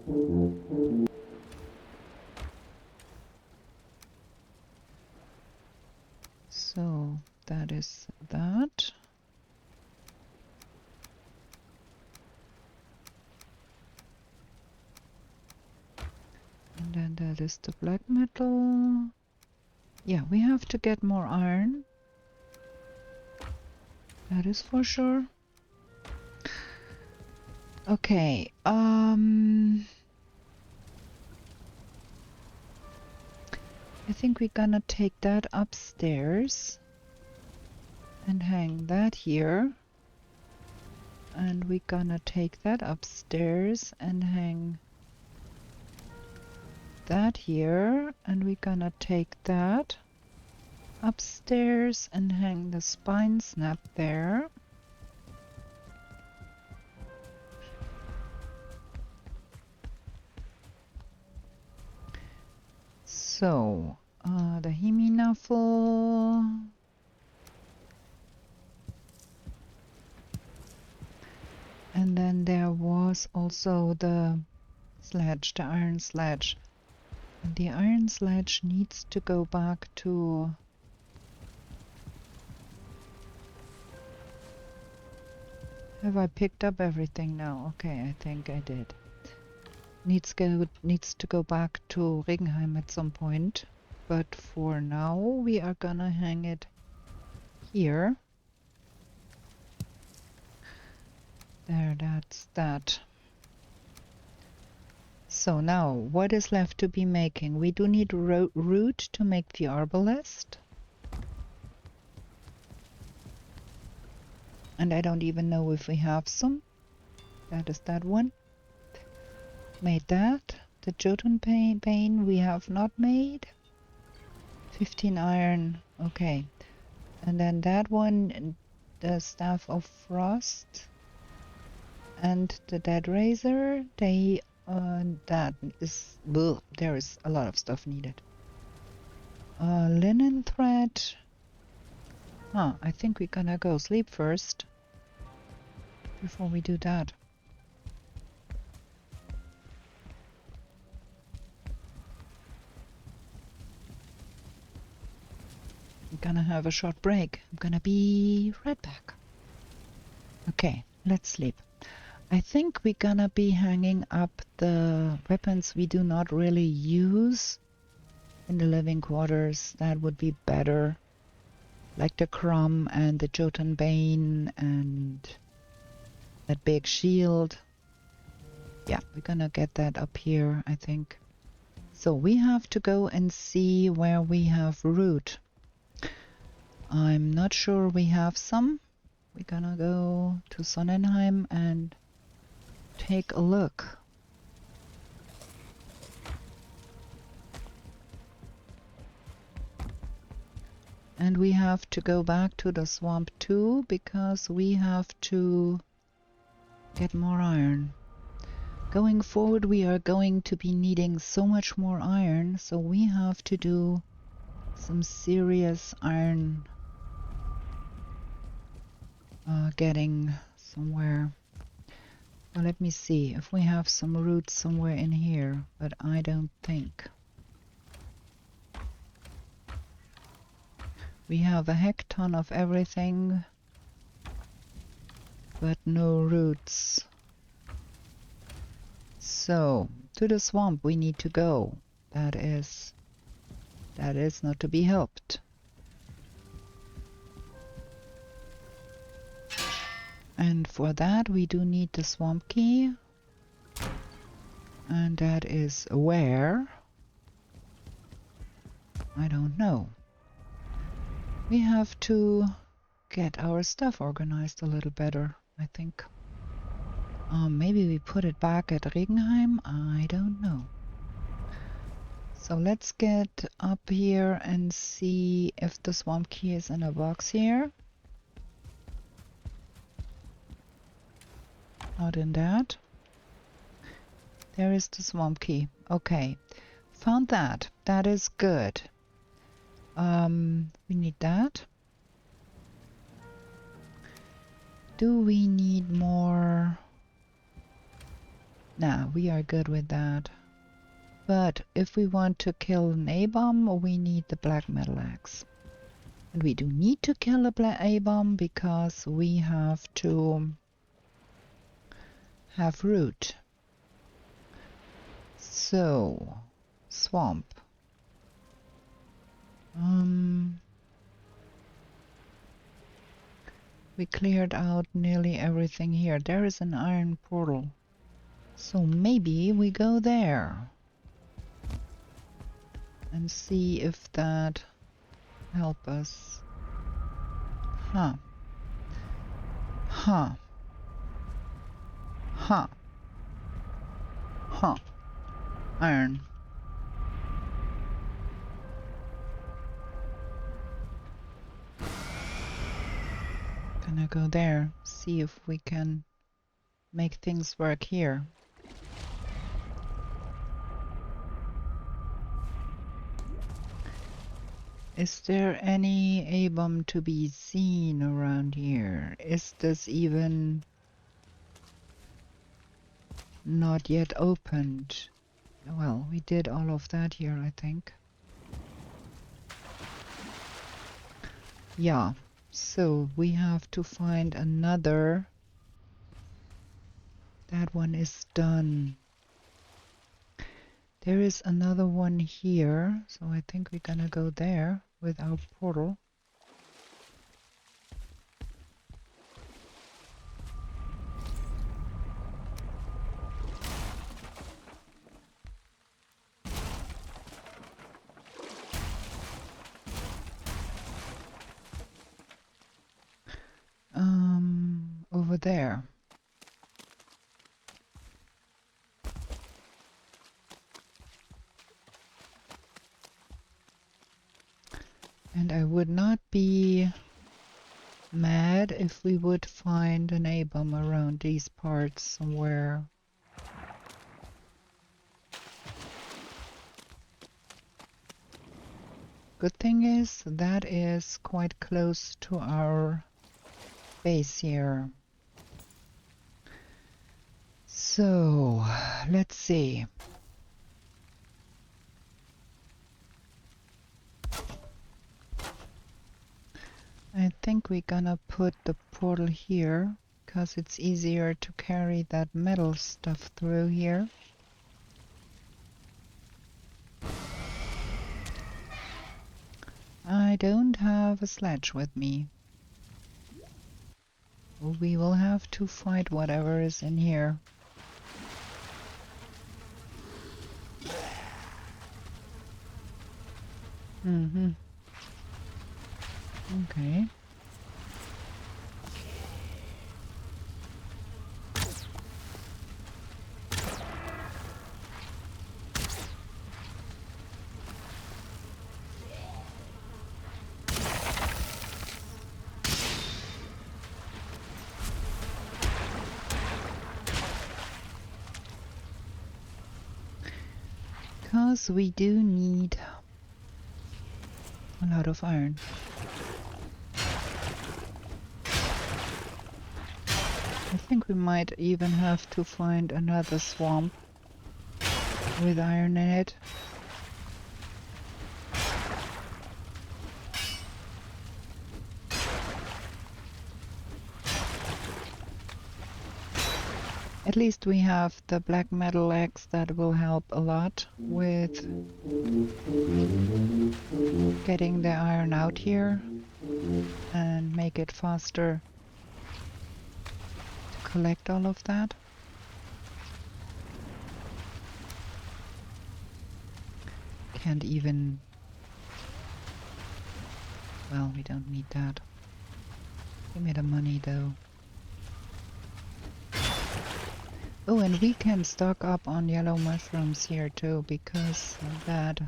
So that is that. And then that is the black metal. Yeah, we have to get more iron. That is for sure. Okay, I think we're gonna take that upstairs and hang that here. And we're gonna take that upstairs and hang that here. And we're gonna take that upstairs and hang the spine snap there. So, the Himinaffle. And then there was also the sledge, the iron sledge. And the iron sledge needs to go back to... Have I picked up everything now? Okay, I think I did. Needs to go back to Regenheim at some point. But for now, we are gonna hang it here. There, that's that. So now, what is left to be making? We do need root to make the arbalest. And I don't even know if we have some. That is that one. Made that. The Jotun pane we have not made. 15 iron. Okay. And then that one, the Staff of Frost. And the Dead Razor, they... that is... Ugh, there is a lot of stuff needed. Linen thread. Huh, I think we're gonna go sleep first before we do that. I'm gonna have a short break. I'm gonna be right back. Okay, let's sleep. I think we're gonna be hanging up the weapons we do not really use in the living quarters. That would be better. Like the Crumb and the Jotun Bane and that big shield. Yeah, we're gonna get that up here, I think. So we have to go and see where we have root. I'm not sure we have some. We're gonna go to Sonnenheim and take a look. And we have to go back to the swamp too, because we have to get more iron. Going forward, we are going to be needing so much more iron, so we have to do some serious iron getting somewhere. Well, let me see if we have some roots somewhere in here, but I don't think. We have a heck ton of everything, but no roots. So, to the swamp we need to go. That is not to be helped. And for that we do need the swamp key. And that is where? I don't know. We have to get our stuff organized a little better, I think. Maybe we put it back at Regenheim? I don't know. So let's get up here and see if the swamp key is in a box here. Not in that. There is the swamp key. Okay. Found that. That is good. We need that. Do we need more? Nah, we are good with that. But if we want to kill an A-bomb, we need the black metal axe. And we do need to kill a black A-bomb because we have to have root. So, swamp. We cleared out nearly everything here. There is an iron portal. So maybe we go there and see if that help us. Huh. Huh. Huh. Huh. Iron. Gonna go there, see if we can make things work here. Is there any A-bomb to be seen around here? Is this even not yet opened? Well, we did all of that here, I think. Yeah, so we have to find another. That one is done. There is another one here, so I think we're gonna go there with our portal. Over there. And I would not be mad if we would find an A-bomb around these parts somewhere. Good thing is that is quite close to our base here. So let's see. I think we're gonna put the portal here because it's easier to carry that metal stuff through here. I don't have a sledge with me. We will have to fight whatever is in here. Okay. Because we do need a lot of iron. I think we might even have to find another swamp with iron in it. At least we have the black metal axe that will help a lot with getting the iron out here and make it faster to collect all of that. Can't even... Well, we don't need that. Give me the money though. Oh, and we can stock up on yellow mushrooms here too, because of that.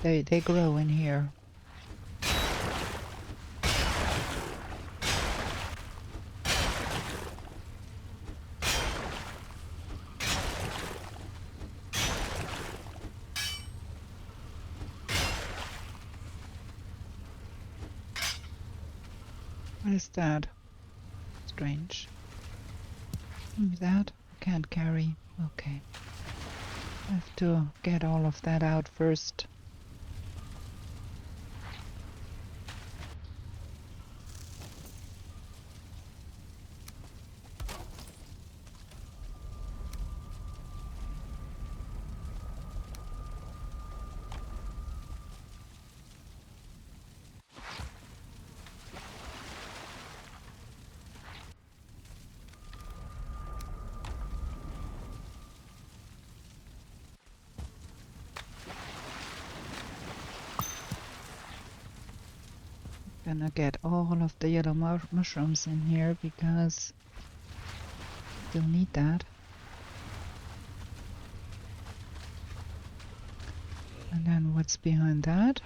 They grow in here. What is that? Strange. That I can't carry. Okay. I have to get all of that out first. Gonna get all of the yellow mushrooms in here because still need that. And then what's behind that?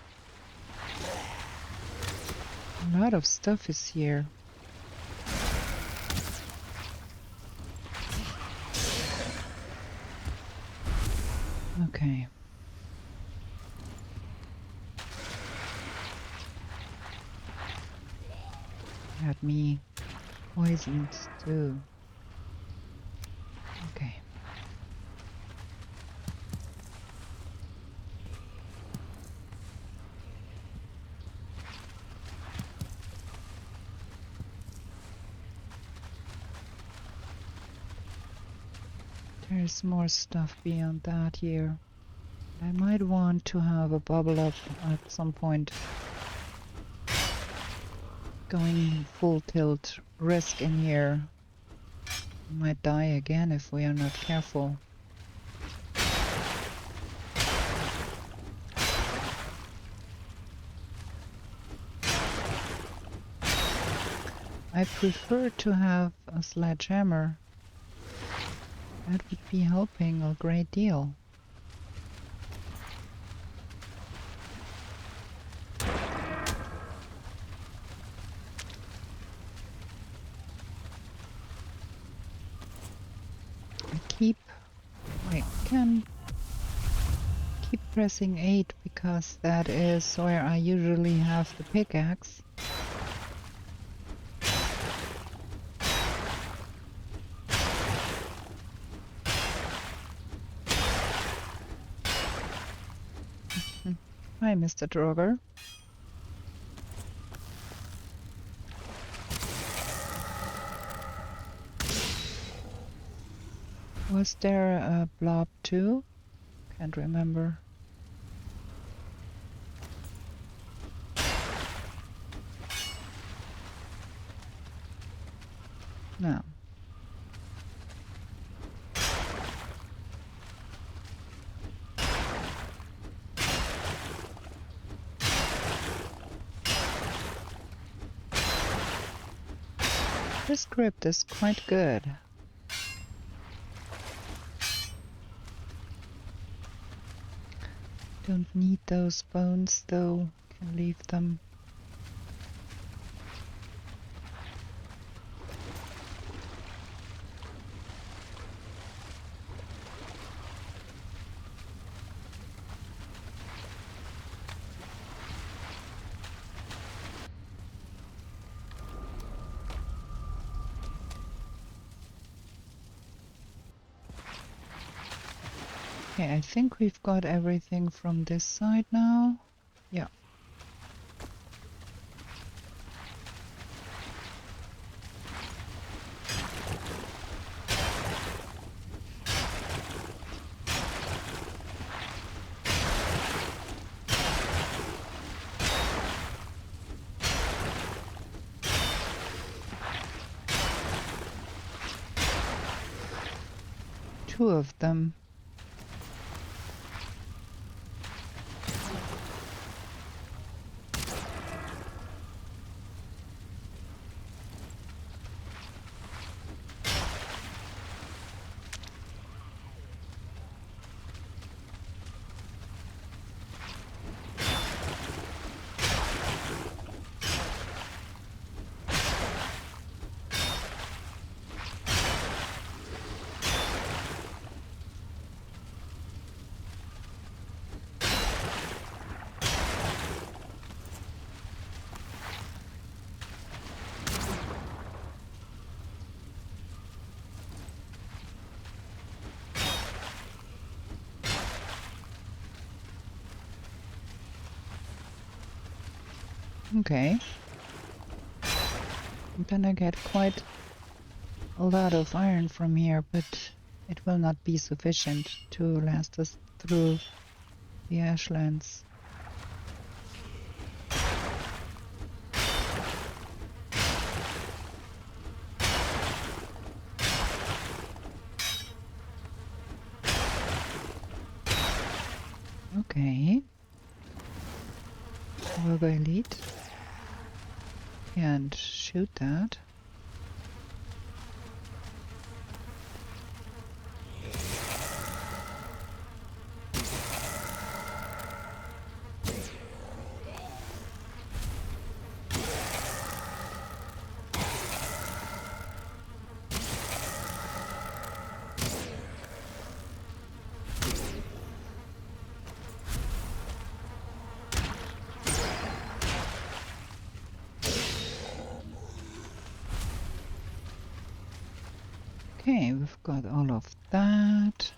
A lot of stuff is here. Okay. Had me poisoned too. Okay. There's more stuff beyond that here. I might want to have a bubble up at some point. Going full tilt risk in here. We might die again if we are not careful. I prefer to have a sledgehammer. That would be helping a great deal. I can keep pressing 8 because that is where I usually have the pickaxe. Hi, Mr. Droger. Was there a blob too? Can't remember. No. This script is quite good. Don't need those bones though, can leave them. Okay, I think we've got everything from this side now. Yeah. Two of them. Okay. I'm gonna get quite a lot of iron from here, but it will not be sufficient to last us through the ashlands. Okay. We'll go elite and shoot that. Okay, we've got all of that.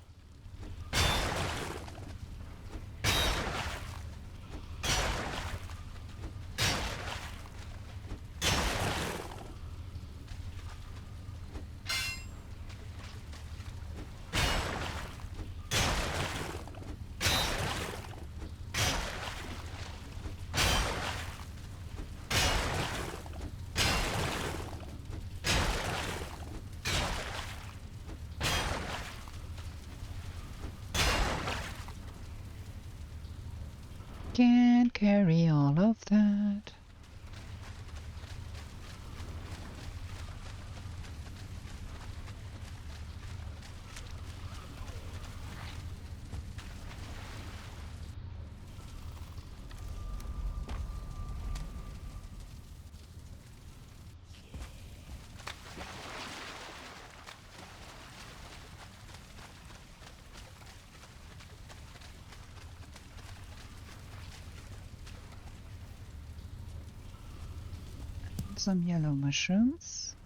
Can't carry all of that. Some yellow mushrooms.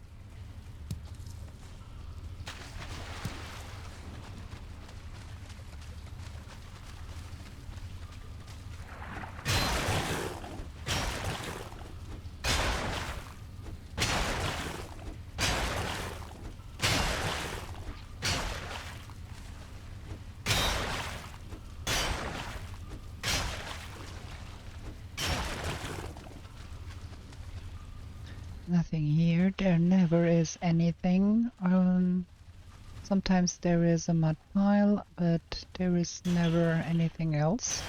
Nothing here. There never is anything. Sometimes there is a mud pile, but there is never anything else.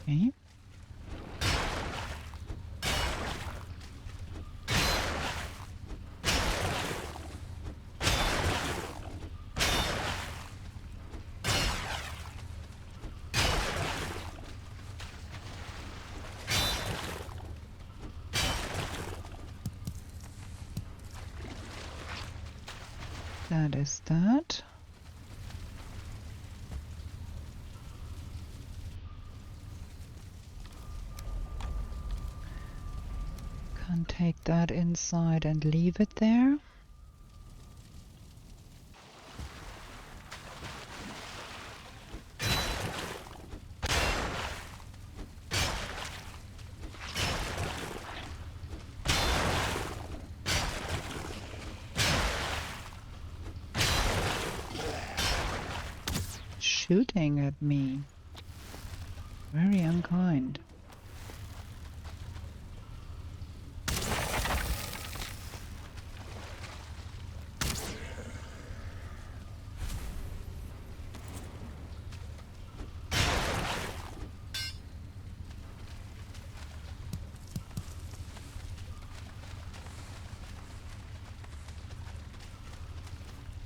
Okay. That is that. Can take that inside and leave it there. Shooting at me. Very unkind.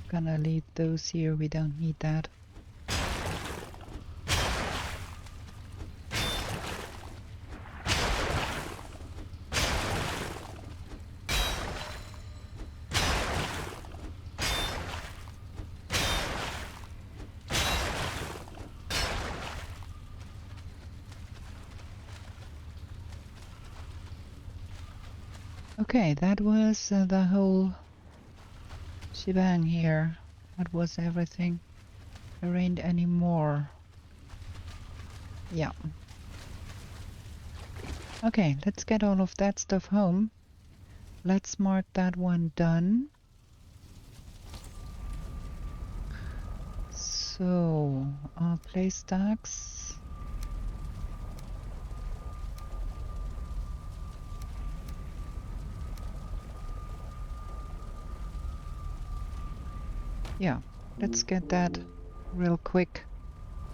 Gonna leave those here, we don't need that. Okay, that was the whole shebang here. That was everything. There ain't any more. Yeah. Okay, let's get all of that stuff home. Let's mark that one done. So, place stacks. Yeah, let's get that real quick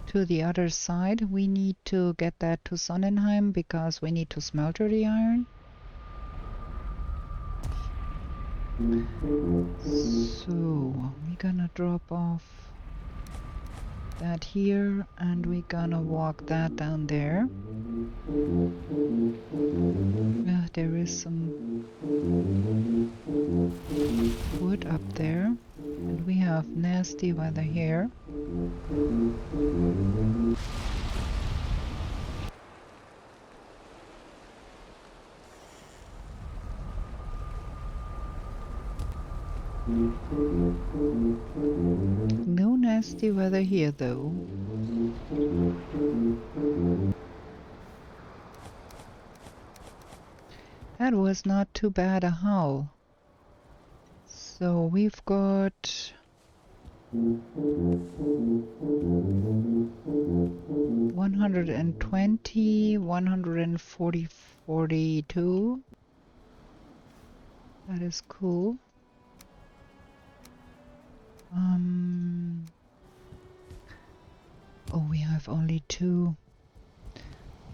to the other side. We need to get that to Sonnenheim because we need to smelter the iron. So we're gonna drop off that here and we're gonna walk that down there. There is some wood up there. And we have nasty weather here. No nasty weather here though. That was not too bad a haul. So we've got 120, 140, 42. That is cool. Oh, we have only 2. I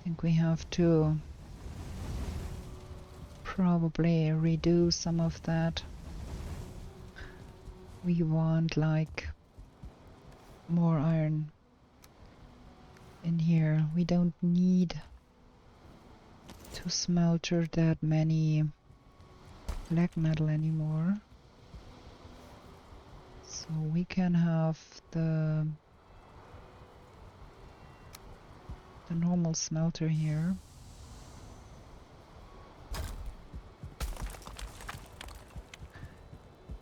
think we have to probably redo some of that. We want like more iron in here. We don't need to smelter that many black metal anymore. So we can have the normal smelter here.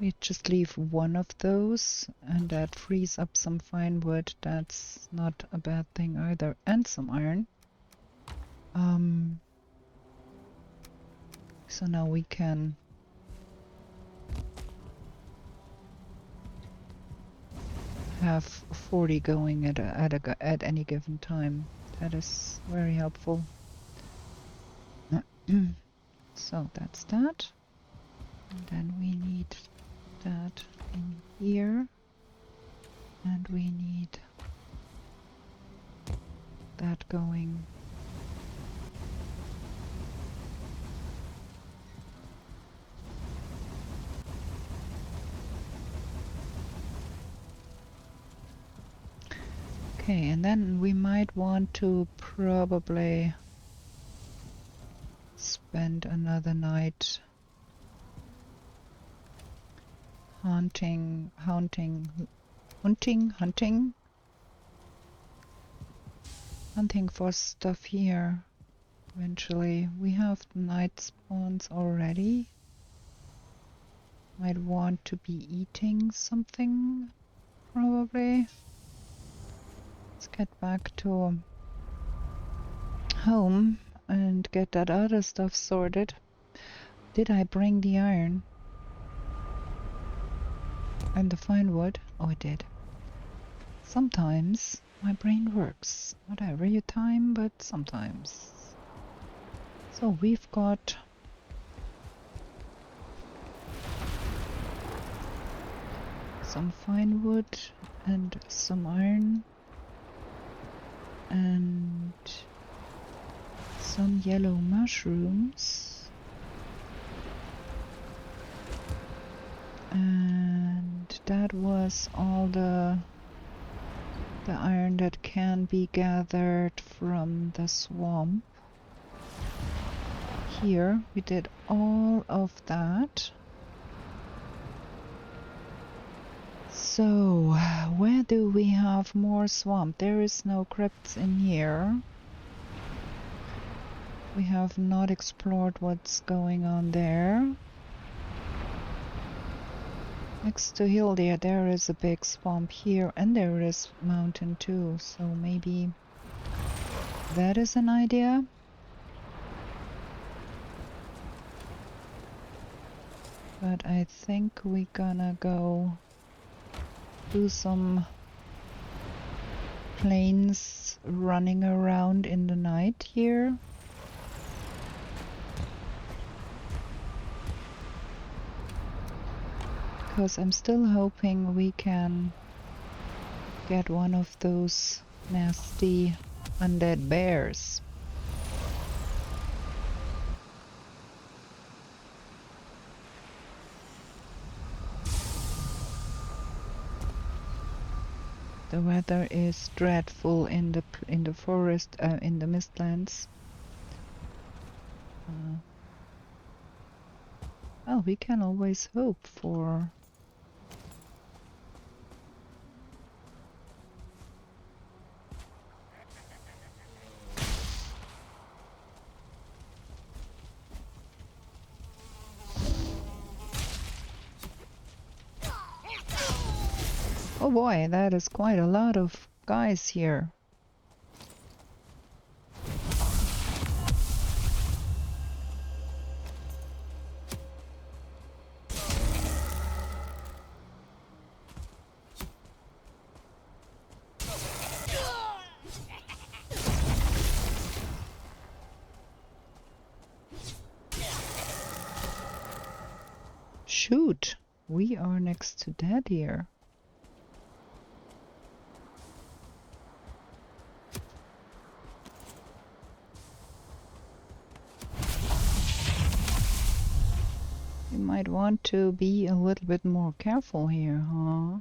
We just leave one of those and that frees up some fine wood. That's not a bad thing either. And some iron. So now we can have 40 going at any given time. That is very helpful. So that's that. And then we need that in here. And we need that going. Okay, and then we might want to probably spend another night hunting for stuff here. Eventually, we have the night spawns already. Might want to be eating something, probably. Let's get back to home and get that other stuff sorted. Did I bring the iron? And the fine wood? Oh, I did. Sometimes my brain works. Not every time, but sometimes. So we've got some fine wood and some iron and some yellow mushrooms. And that was all the iron that can be gathered from the swamp. Here we did all of that. So where do we have more swamp? There is no crypts in here. We have not explored what's going on there. Next to Hildia there is a big swamp here, and there is mountain too, so maybe that is an idea. But I think we're gonna go do some planes running around in the night here. Because I'm still hoping we can get one of those nasty undead bears. The weather is dreadful in the forest, in the mistlands. Well, we can always hope for oh boy, that is quite a lot of guys here. Shoot, we are next to dead here. You might want to be a little bit more careful here, huh?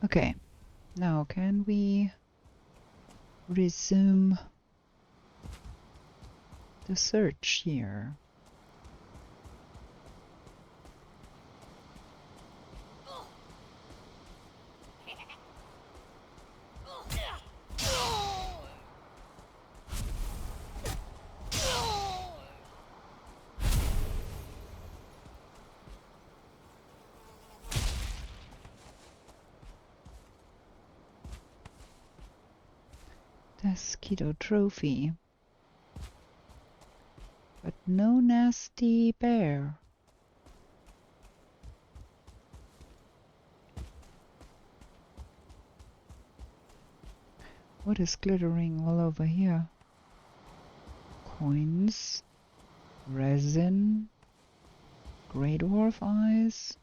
Okay, now can we resume the search here? Mosquito trophy. But no nasty bear. What is glittering all over here? Coins, resin, grey dwarf eyes.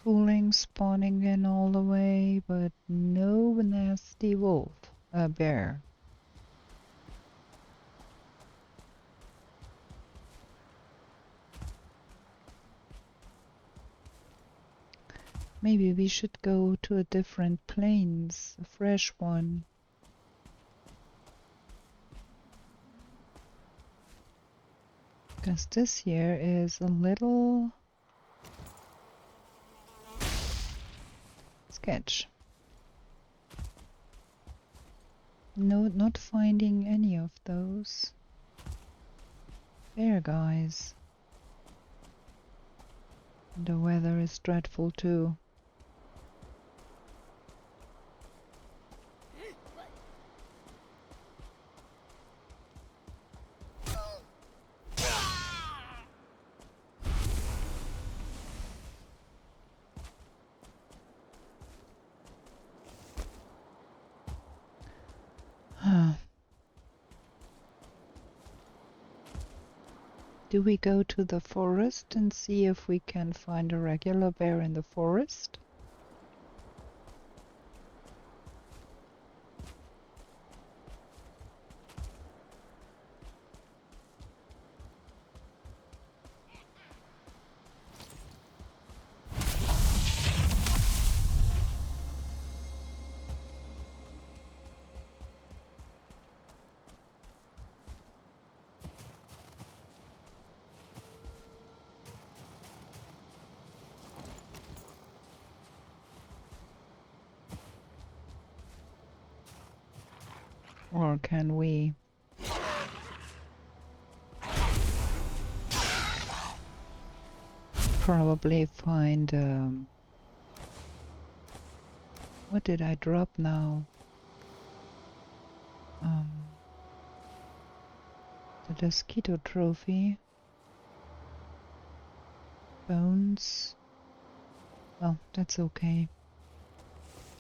Fooling spawning in all the way, but no nasty wolf, bear. Maybe we should go to a different plains, a fresh one. Because this here is a little sketch. No, not finding any of those. There, guys. The weather is dreadful too. Do we go to the forest and see if we can find a regular bear in the forest? Or can we probably find what did I drop now? The mosquito trophy. Bones. Well, that's okay.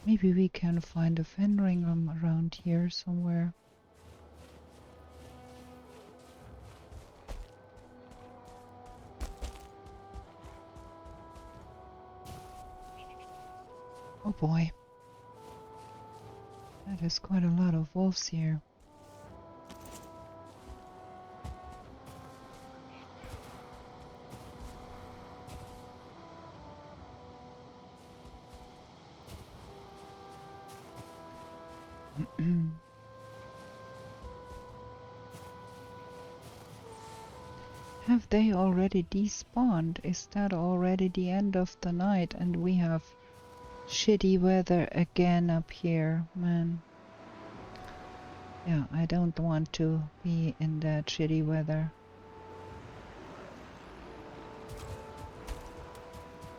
Maybe we can find a fenring around here somewhere. Oh boy. That is quite a lot of wolves here. Have they already despawned? Is that already the end of the night and we have shitty weather again up here, man? Yeah, I don't want to be in that shitty weather.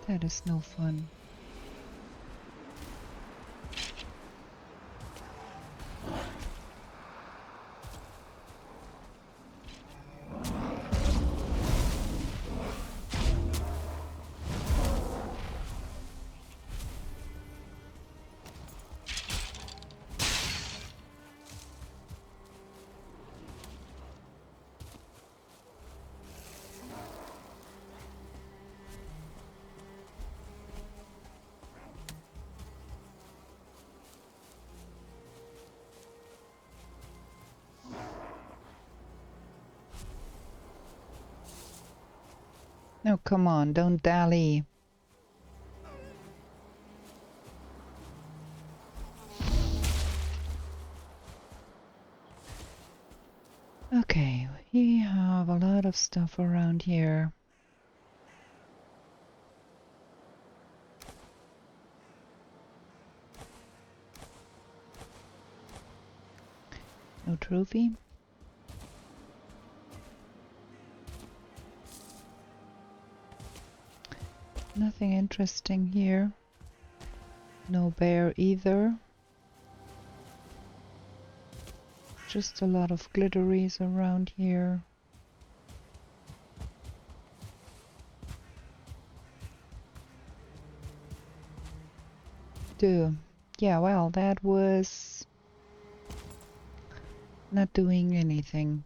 That is no fun. Oh, come on, don't dally. Okay, we have a lot of stuff around here. No trophy. Nothing interesting here. No bear either. Just a lot of glitteries around here. Yeah, well, that was not doing anything.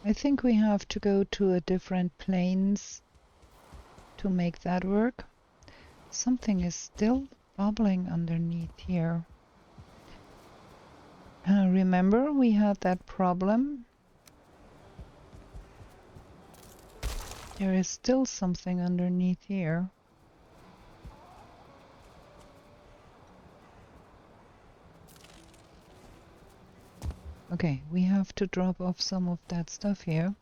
I think we have to go to a different planes to make that work. Something is still bubbling underneath here. Remember we had that problem? There is still something underneath here. Okay, we have to drop off some of that stuff here.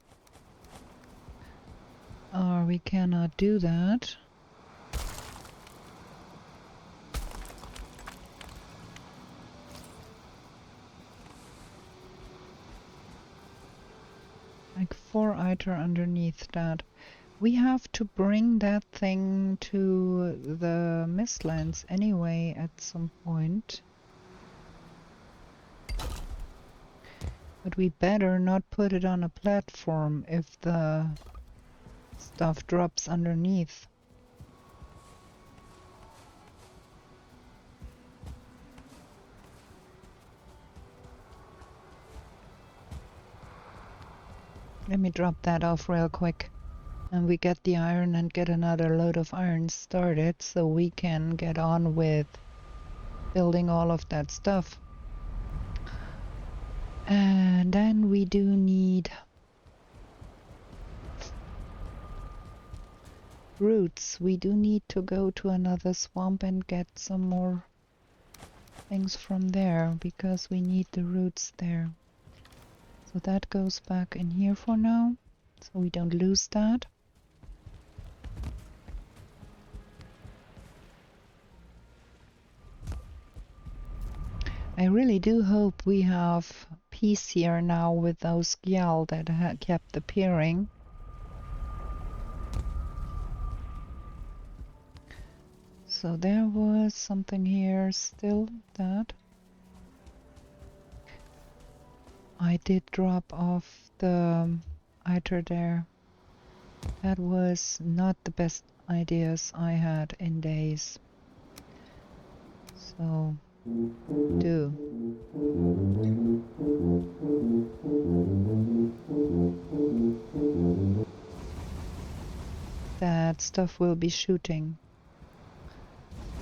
Or we cannot do that. Like 4 ITER underneath that. We have to bring that thing to the mistlands anyway at some point. But we better not put it on a platform if the stuff drops underneath. Let me drop that off real quick. And we get the iron and get another load of iron started so we can get on with building all of that stuff. And then we do need roots. We do need to go to another swamp and get some more things from there because we need the roots there. So that goes back in here for now, so we don't lose that. I really do hope we have peace here now with those gyal that kept appearing. So there was something here still that I did drop off the ITER there. That was not the best ideas I had in days. So that stuff will be shooting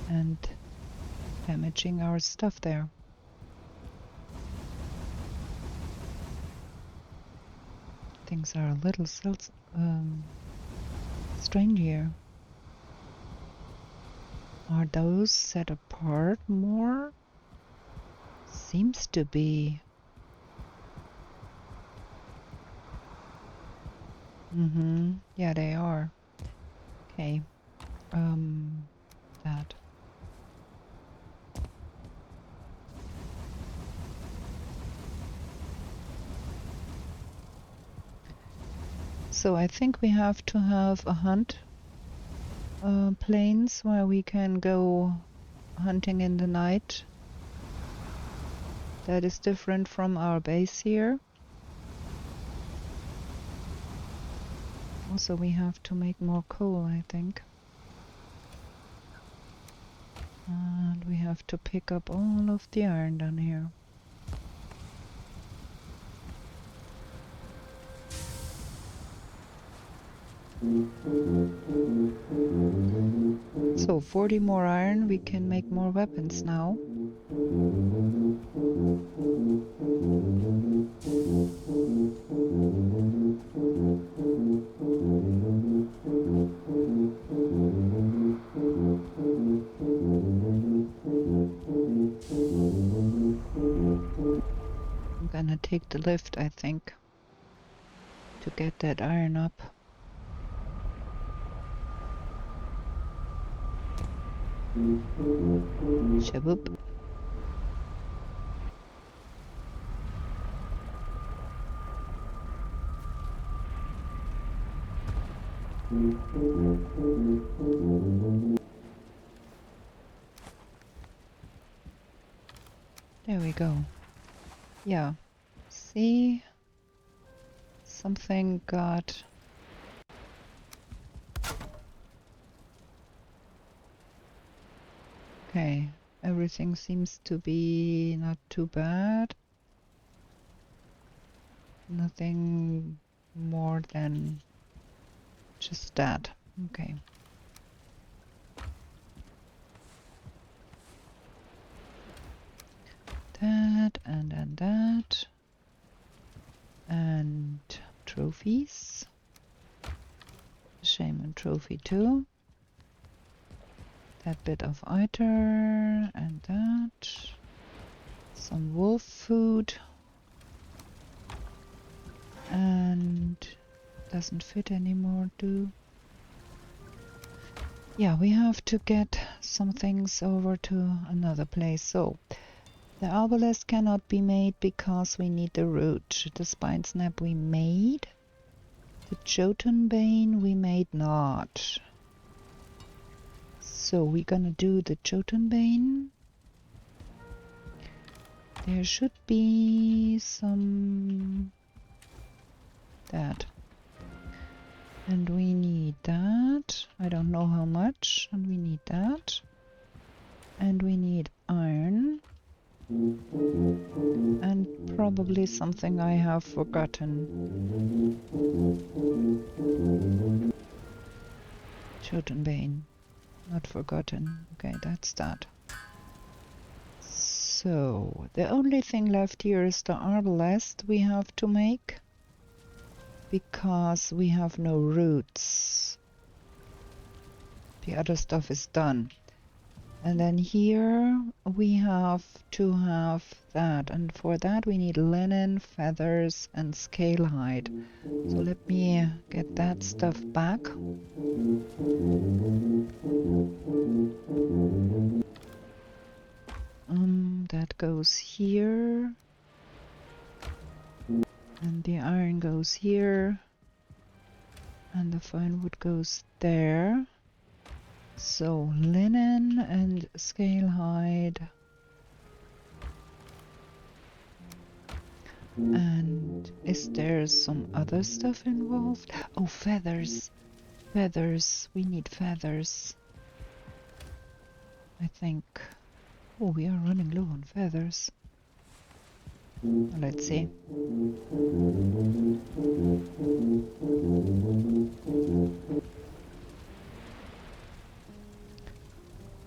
and damaging our stuff there. Things are a little strange here. Are those set apart more? Seems to be. Yeah, they are. Okay. That. So I think we have to have a hunt plains where we can go hunting in the night. That is different from our base here. Also, we have to make more coal, I think. And we have to pick up all of the iron down here. So 40 more iron, we can make more weapons now. gonna take the lift, I think, to get that iron up. Shaboop. There we go. Yeah. See? Something got... Okay. Everything seems to be not too bad. Nothing more than just that. Okay. That and that. And trophies. Shaman trophy too. That bit of iter and that. Some wolf food. And doesn't fit anymore, do? Yeah, we have to get some things over to another place. So the arbalest cannot be made because we need the root. The spine snap we made. The Jotunbane we made not. So we're gonna do the Jotunbane. There should be some... that. And we need that. I don't know how much. And we need that. And we need iron. And probably something I have forgotten. Jotunbane. Not forgotten. Okay, that's that. So, the only thing left here is the arbalest we have to make. Because we have no roots. The other stuff is done. And then here we have to have that. And for that we need linen, feathers and scale hide. So let me get that stuff back. That goes here. And the iron goes here. And the firewood goes there. So linen and scale hide. And is there some other stuff involved? Oh, feathers. Feathers. We need feathers. I think. Oh, we are running low on feathers. Let's see.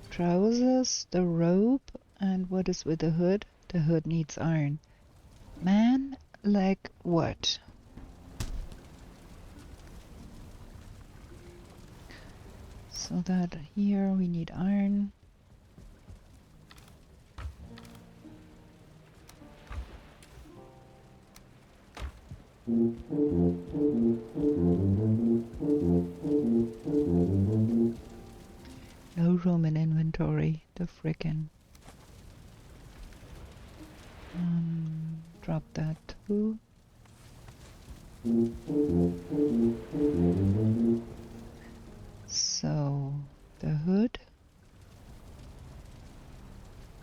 Trousers, the robe, and what is with the hood? The hood needs iron. Man, like what? So that here we need iron. No room in inventory, the frickin'. Drop that too. So, the hood.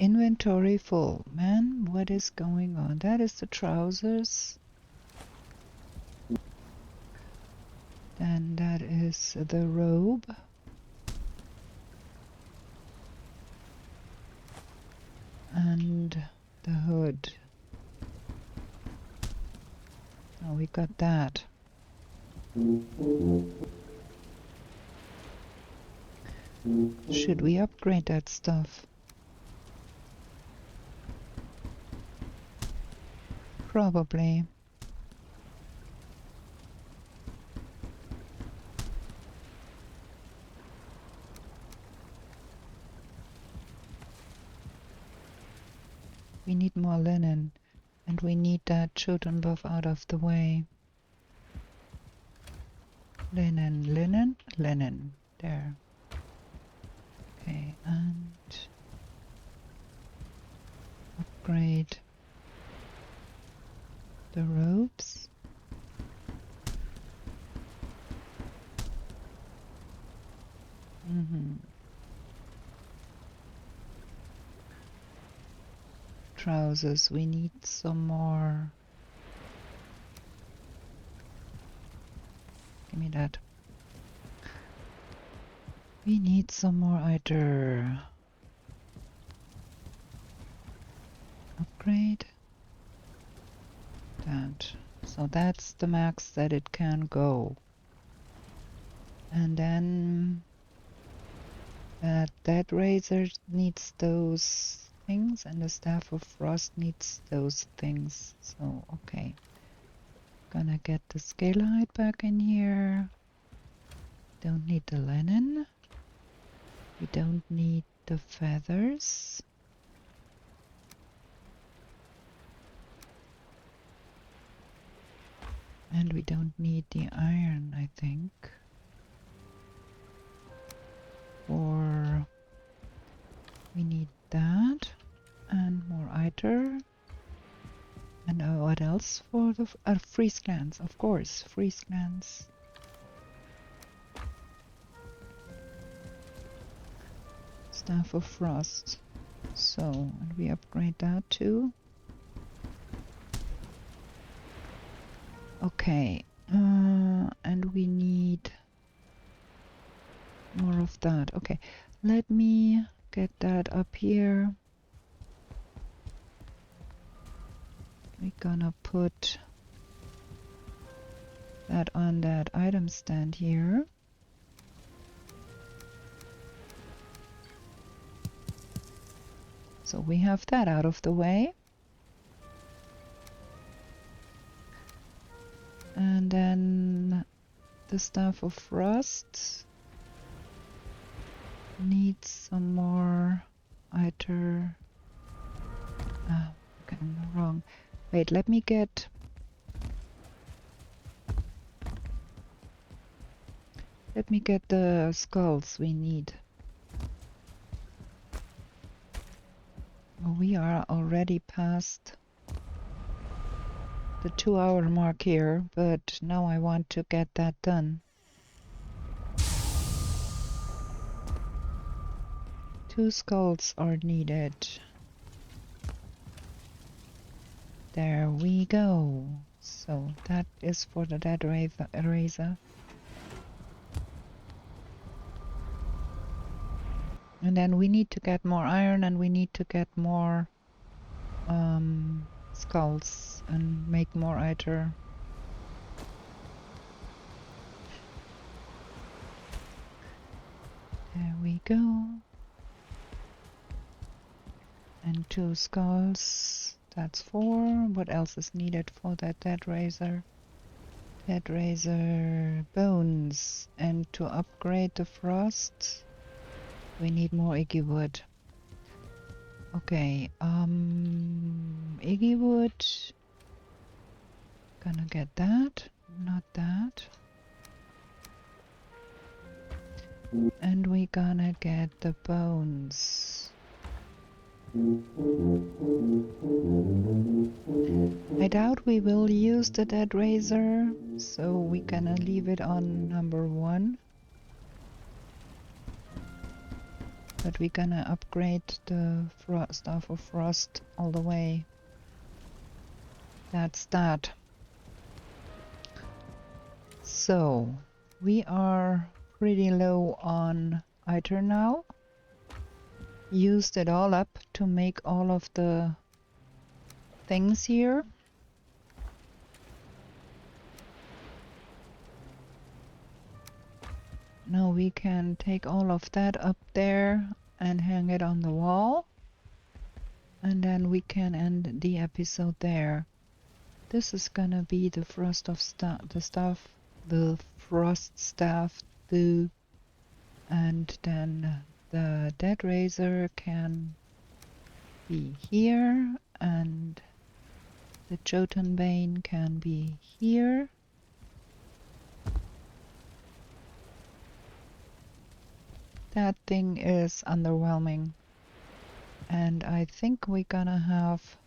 Inventory full. Man, what is going on? That is the trousers. Then that is the robe. And the hood. Oh, we got that. Should we upgrade that stuff? Probably. We need more linen. And we need that children buff out of the way. Linen, linen, linen. There. Okay, and upgrade the ropes. Trousers, we need some more. Give me that. We need some more either. Upgrade that. So that's the max that it can go. And then that razor needs those things, and the staff of frost needs those things. So okay, gonna get the scale height back in here. Don't need the linen. We don't need the feathers. And we don't need the iron, I think. Or we need that and more either. And what else for the freeze glands? Of course, freeze glands. Staff of frost. So, and we upgrade that too. Okay, and we need more of that. Okay, let me get that up here. We're gonna put that on that item stand here. So we have that out of the way. And then the staff of frost needs some more either. Okay, I'm wrong. Wait, let me get the skulls we need. We are already past the 2-hour mark here, but now I want to get that done. 2 skulls are needed. There we go. So that is for the dead razor. And then we need to get more iron, and we need to get more skulls and make more either. There we go. And 2 skulls. That's 4. What else is needed for that dead razor? Dead razor bones. And to upgrade the frost, we need more Iggy wood. Okay, Iggy wood. Gonna get that, not that. And we gonna get the bones. I doubt we will use the dead razor, so we gonna leave it on number 1. But we're gonna upgrade the staff of frost all the way. That's that. So we are pretty low on either now. Used it all up to make all of the things here. Now we can take all of that up there and hang it on the wall. And then we can end the episode there. This is gonna be the frost of the frost staff, and then the dead razor can be here, and The Jotun vein can be here. That thing is underwhelming. And I think we're gonna have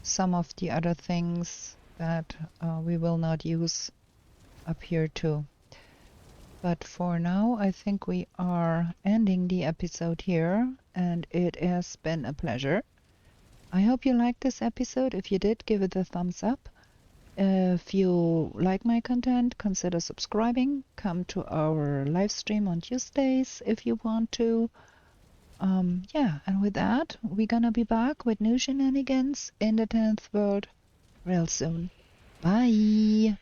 some of the other things that we will not use up here too. But for now, I think we are ending the episode here, and it has been a pleasure. I hope you liked this episode. If you did, give it a thumbs up. If you like my content, consider subscribing. Come to our live stream on Tuesdays if you want to. Yeah, and with that, we're gonna be back with new shenanigans in the 10th world real soon. Bye!